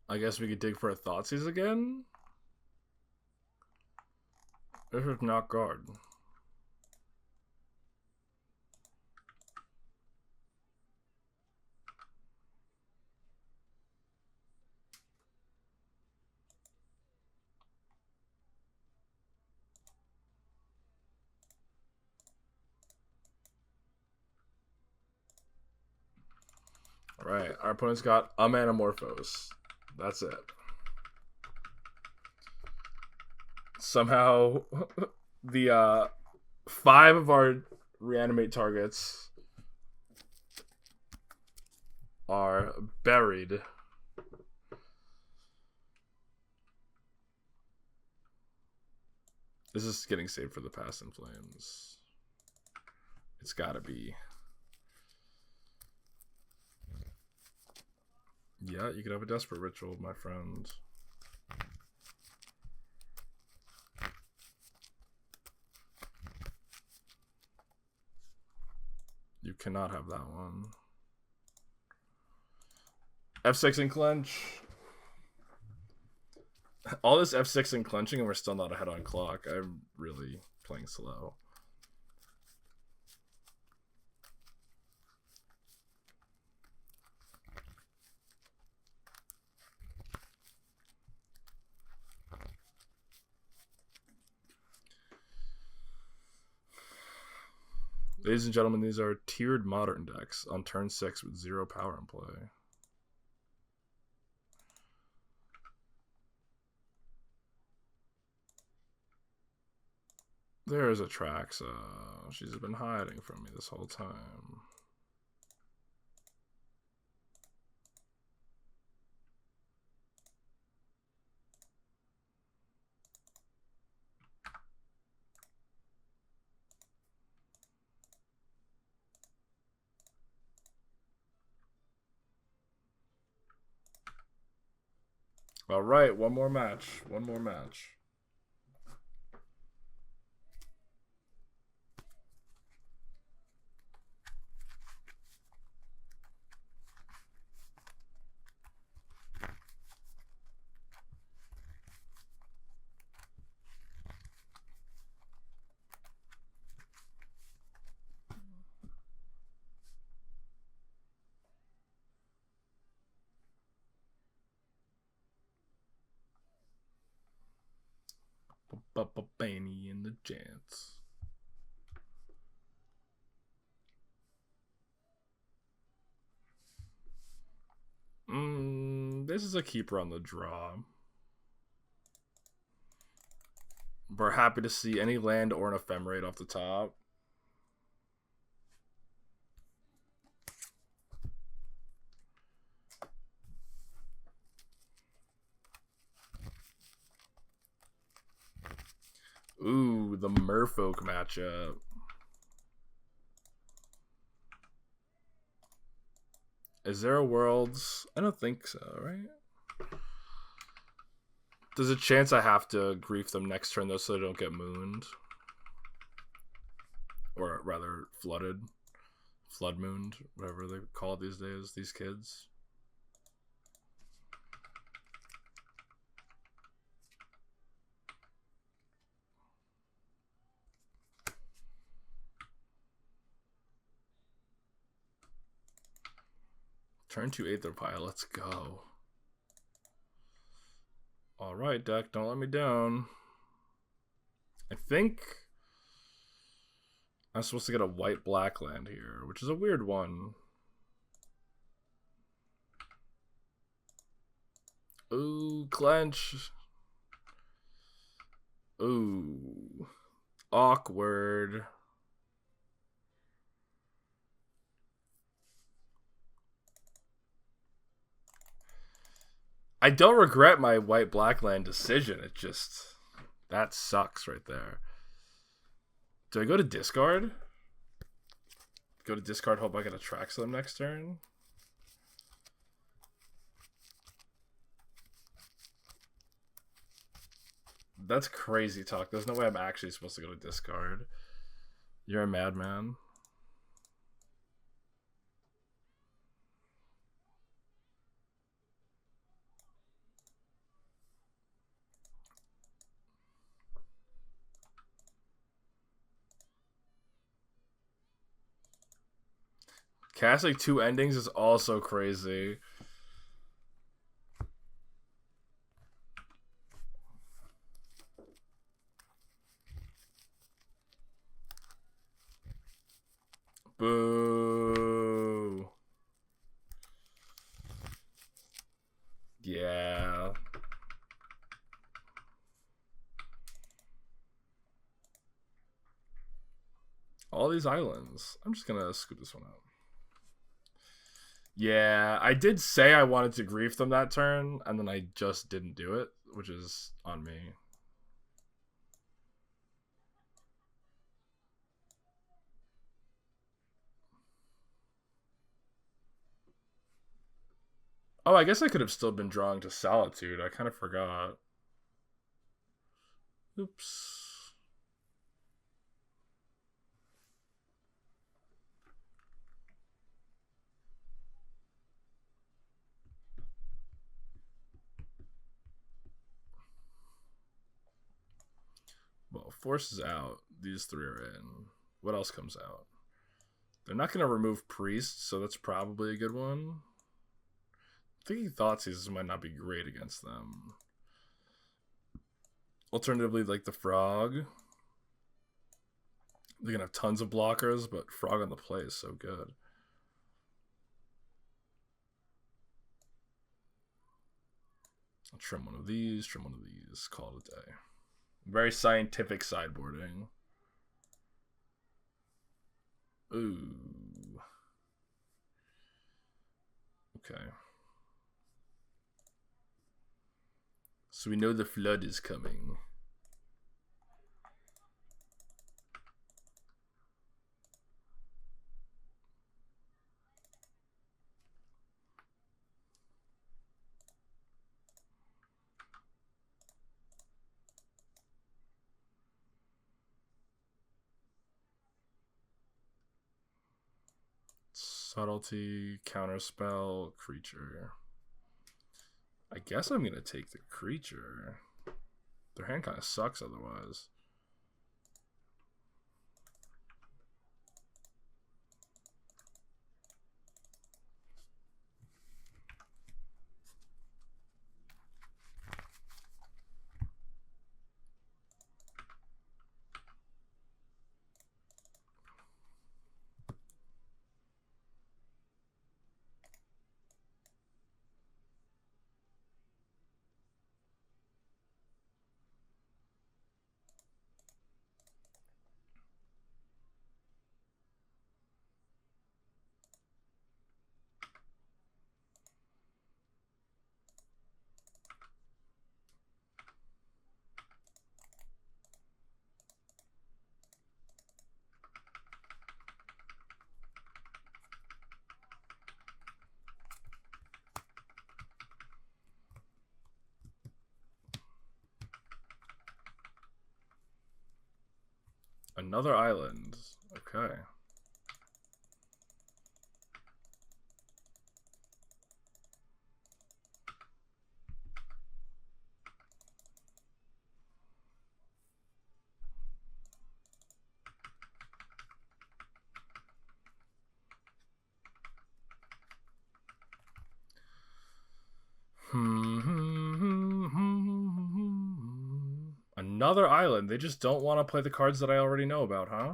I guess we could dig for a Thoughtseize again? This is not guard. Alright, our opponent's got a Manamorphose. That's it. Somehow, the 5 of our reanimate targets are buried. This is getting saved for the Past in Flames. It's gotta be. Yeah, you could have a Desperate Ritual, my friend. You cannot have that one. F6 and clench. All this F6 and clenching and we're still not ahead on clock. I'm really playing slow. Ladies and gentlemen, these are tiered modern decks on turn 6 with 0 power in play. There's Atraxa. She's been hiding from me this whole time. All right, one more match. One more match. Banny in the chance. This is a keeper on the draw. We're happy to see any land or an ephemerate off the top. Ooh, the Merfolk matchup. Is there a Worlds? I don't think so, right? There's a chance I have to grief them next turn, though, so they don't get mooned. Or rather, flooded. Flood mooned, whatever they call it these days, these kids. Turn to Aether Pile, let's go. Alright, deck, don't let me down. I think I'm supposed to get a white-black land here, which is a weird one. Ooh, clench. Ooh. Awkward. I don't regret my white-black land decision. It just... that sucks right there. Do I go to discard? Go to discard, hope I get a Atraxa them next turn? That's crazy talk. There's no way I'm actually supposed to go to discard. You're a madman. Casting 2 endings is also crazy. Boo. Yeah. All these islands. I'm just gonna scoop this one out. Yeah, I did say I wanted to grief them that turn, and then I just didn't do it, which is on me. Oh, I guess I could have still been drawing to Solitude. I kind of forgot. Oops. Well, Force is out. These 3 are in. What else comes out? They're not going to remove Priest, so that's probably a good one. Thinking Thoughtseizes might not be great against them. Alternatively, like the Frog. They're gonna have tons of blockers, but Frog on the Play is so good. I'll trim one of these, call it a day. Very scientific sideboarding. Ooh. Okay. So we know the flood is coming. Subtlety, counterspell, creature. I guess I'm gonna take the creature. Their hand kind of sucks otherwise. Another island. Okay. Another island. They just don't want to play the cards that I already know about, huh?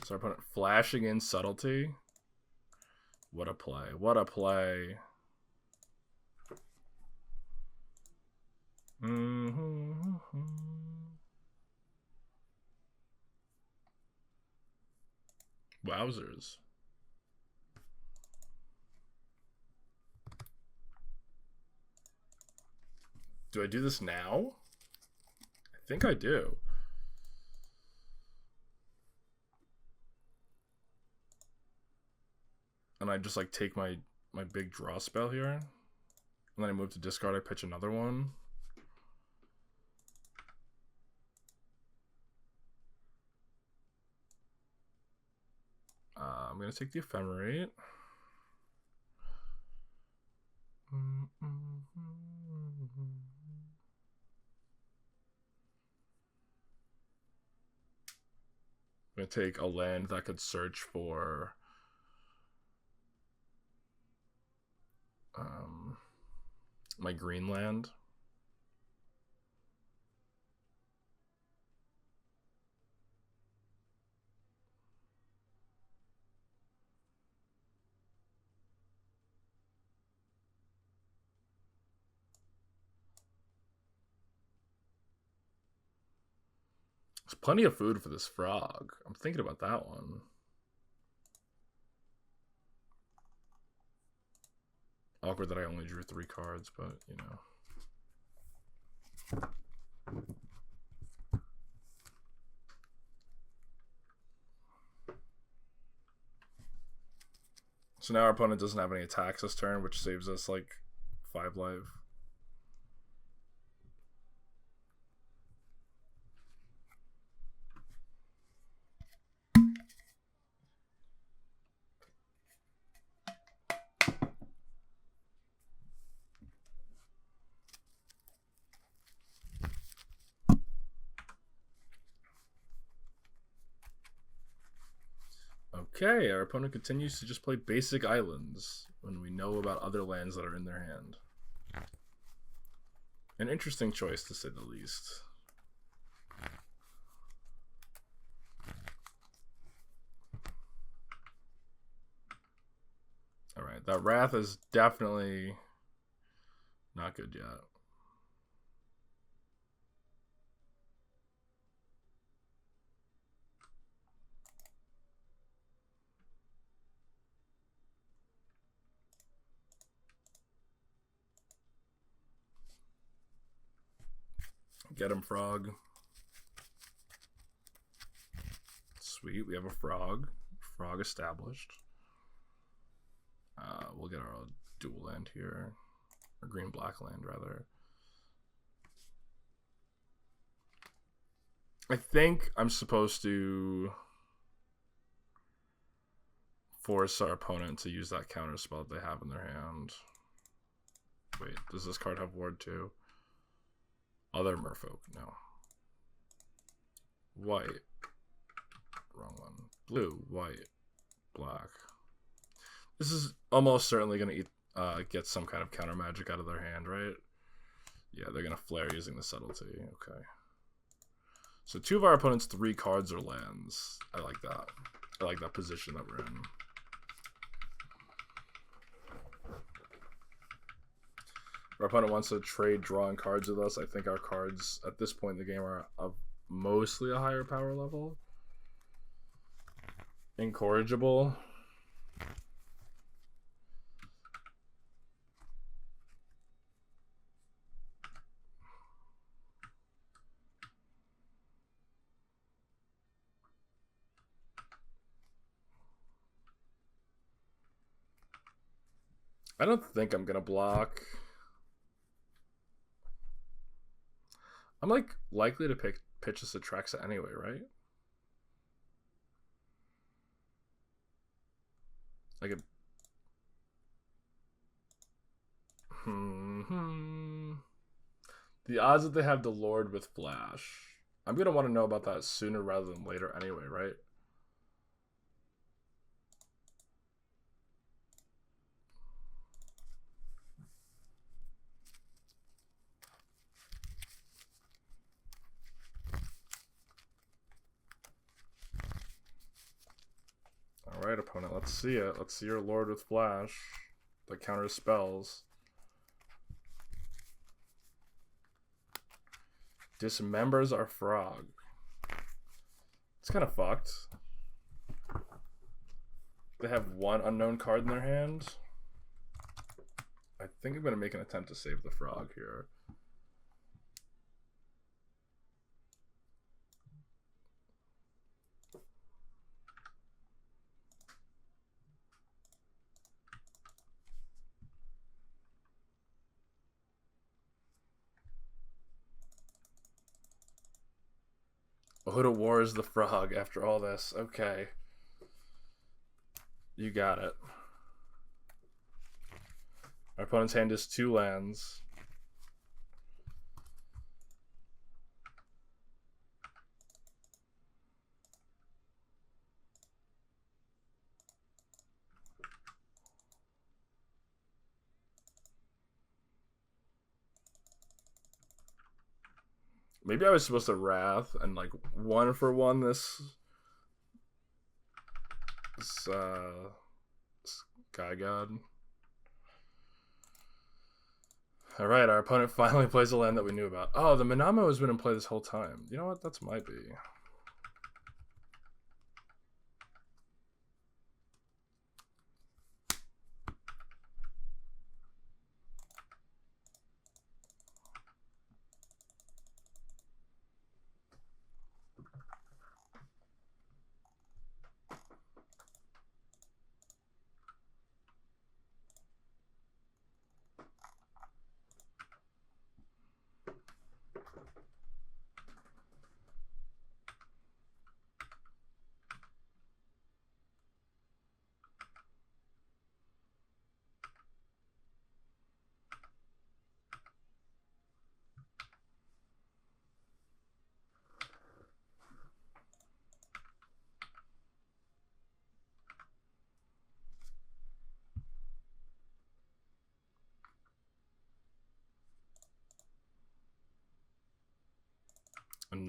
So our opponent flashing in subtlety. What a play. What a play. Wowzers. Do I do this now? I think I do. And I just like take my big draw spell here. And then I move to discard, I pitch another one. I'm going to take the Ephemerate. I'm going to take a land that could search for my green land. There's plenty of food for this frog. I'm thinking about that one. Awkward that I only drew 3 cards, but you know. So now our opponent doesn't have any attacks this turn, which saves us like 5 life. Okay, our opponent continues to just play basic islands when we know about other lands that are in their hand. An interesting choice, to say the least. Alright, that Wrath is definitely not good yet. Get him, frog. Sweet, we have a frog. Frog established. We'll get our dual land here. Or green-black land, rather. I think I'm supposed to force our opponent to use that counter spell that they have in their hand. Wait, does this card have ward too? Other merfolk, no. White. Wrong one. Blue, white, black. This is almost certainly going to get some kind of counter magic out of their hand, right? Yeah, they're going to flare using the subtlety. Okay. So 2 of our opponent's 3 cards are lands. I like that. I like that position that we're in. Our opponent wants to trade drawing cards with us. I think our cards at this point in the game are of mostly a higher power level. Incorrigible. I don't think I'm gonna block. I'm like likely to pitch this Atraxa anyway, right? Like a the odds that they have the Lord with Flash. I'm gonna want to know about that sooner rather than later anyway, right? Alright, opponent, let's see it. Let's see your Lord with Flash that counters spells. Dismembers our frog. It's kind of fucked. They have 1 unknown card in their hand. I think I'm going to make an attempt to save the frog here. Oda Wars the frog after all this. Okay. You got it. Our opponent's hand is 2 lands. Maybe I was supposed to Wrath and like 1 for 1 this Sky God. Alright, our opponent finally plays a land that we knew about. Oh, the Minamo has been in play this whole time. You know what? That's might be.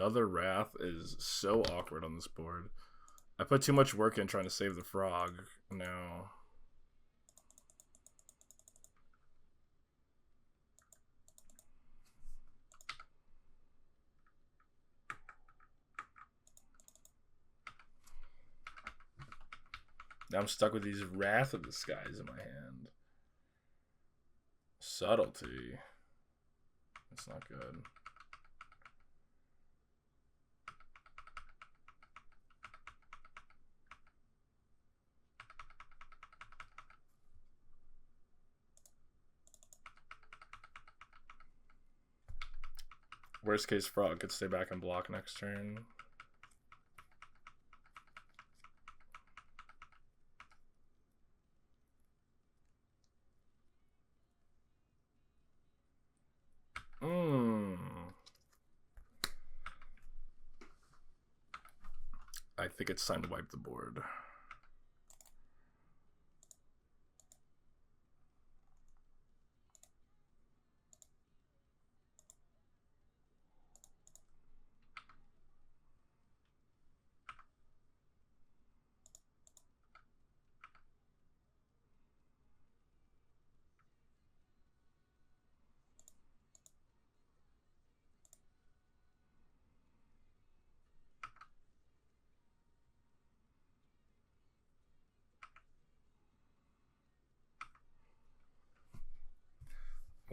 Another Wrath is so awkward on this board. I put too much work in trying to save the frog. No. Now I'm stuck with these Wrath of the Skies in my hand. Subtlety. That's not good. Worst case, frog could stay back and block next turn. I think it's time to wipe the board.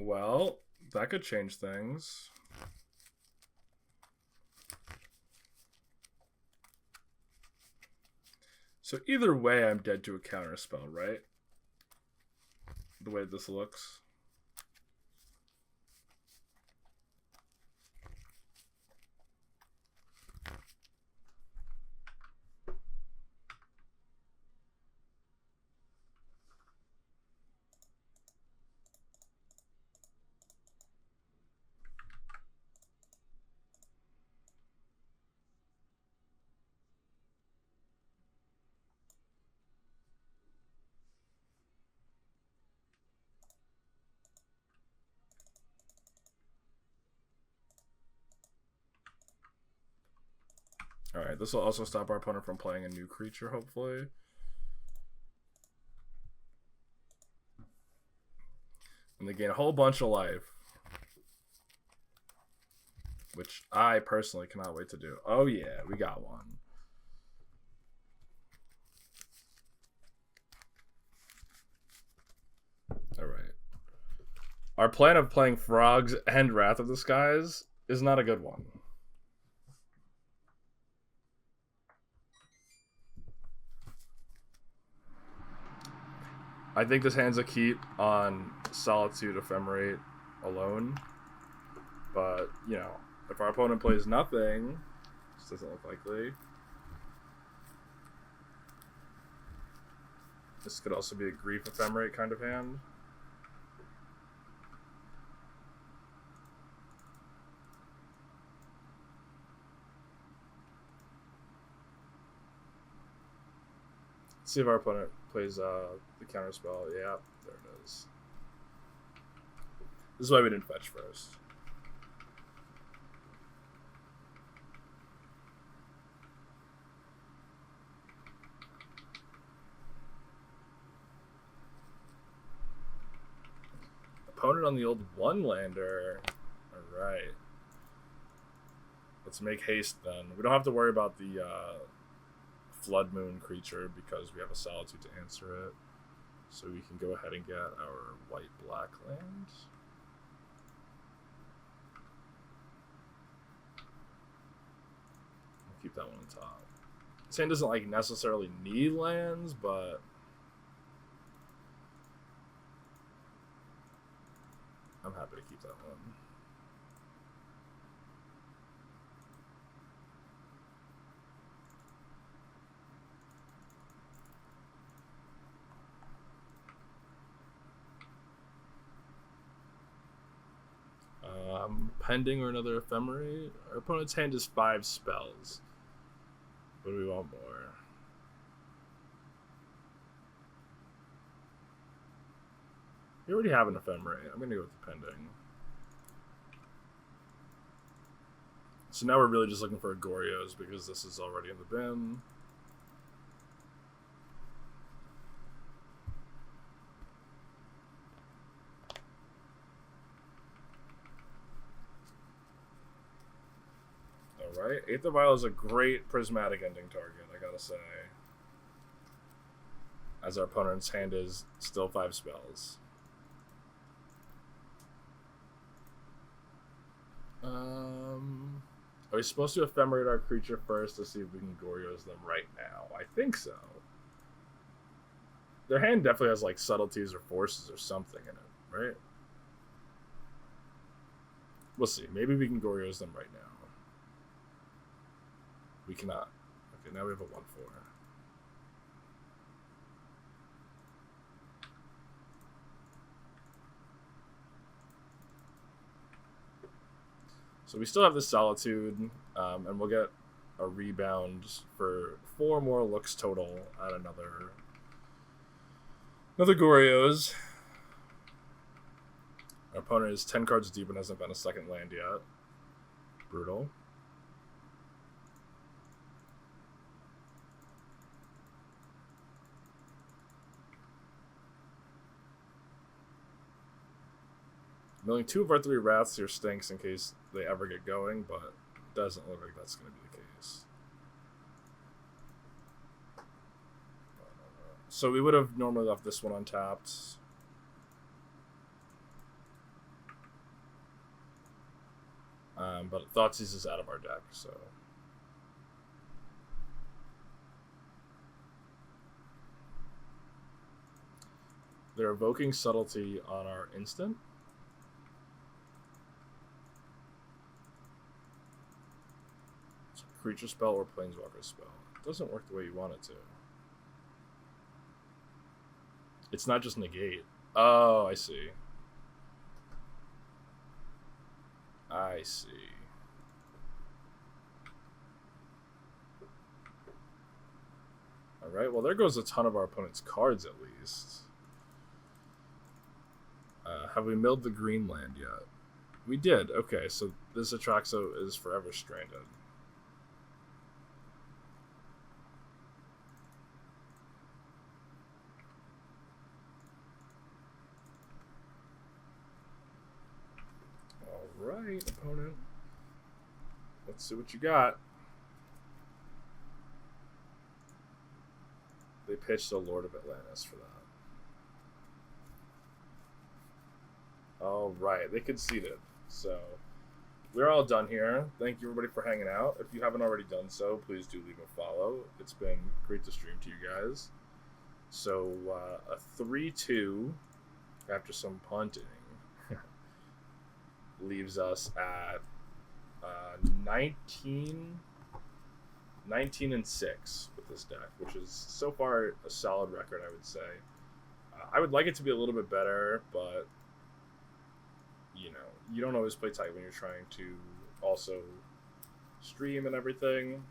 Well, that could change things. So either way, I'm dead to a counter spell, right? The way this looks. Alright, this will also stop our opponent from playing a new creature, hopefully. And they gain a whole bunch of life. Which I personally cannot wait to do. Oh yeah, we got one. Alright. Our plan of playing Frogs and Wrath of the Skies is not a good one. I think this hand's a keep on Solitude Ephemerate alone. But, you know, if our opponent plays nothing, this doesn't look likely. This could also be a Grief Ephemerate kind of hand. Let's see if our opponent plays the counter spell. Yeah, there it is. This is why we didn't fetch first. Opponent on the old one-lander. Alright. Let's make haste then. We don't have to worry about the Flood Moon creature because we have a Solitude to answer it. So we can go ahead and get our white-black land. We'll keep that one on top. This hand doesn't like necessarily need lands, but I'm happy to keep that one. Pending or another Ephemerate. Our opponent's hand is 5 spells. But we want more. We already have an Ephemerate. I'm going to go with the Pending. So now we're really just looking for a Goryo's because this is already in the bin. Alright, Aether Vial is a great prismatic ending target, I gotta say. As our opponent's hand is still 5 spells. Are we supposed to ephemerate our creature first to see if we can Goryo's them right now? I think so. Their hand definitely has like subtleties or forces or something in it, right? We'll see. Maybe we can Goryo's them right now. We cannot. Okay, now we have a 1/4. So we still have this Solitude, and we'll get a rebound for 4 more looks total at another Goryo's. Our opponent is 10 cards deep and hasn't been a second land yet. Brutal. Milling 2 of our 3 Wraths here stinks in case they ever get going, but it doesn't look like that's going to be the case. So we would have normally left this one untapped. But Thoughtseize is out of our deck, so... They're evoking Subtlety on our instant. It's a creature spell or planeswalker spell. It doesn't work the way you want it to. It's not just negate. Oh, I see. I see. Alright, well there goes a ton of our opponent's cards at least. Have we milled the green land yet? We did. Okay, so this Atraxo is forever stranded. Alright, opponent. Let's see what you got. They pitched a Lord of Atlantis for that. Alright, they conceded. So, we're all done here. Thank you everybody for hanging out. If you haven't already done so, please do leave a follow. It's been great to stream to you guys. So, a 3-2 after some punting leaves us at 19 and 6 with this deck, which is so far a solid record, I would say. I would like it to be a little bit better, but you know, you don't always play tight when you're trying to also stream and everything.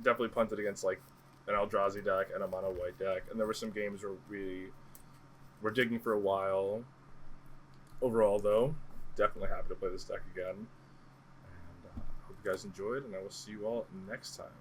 Definitely punted against like an Eldrazi deck and a mono white deck, and there were some games where we were digging for a while. Overall, though, definitely happy to play this deck again. And hope you guys enjoyed, and I will see you all next time.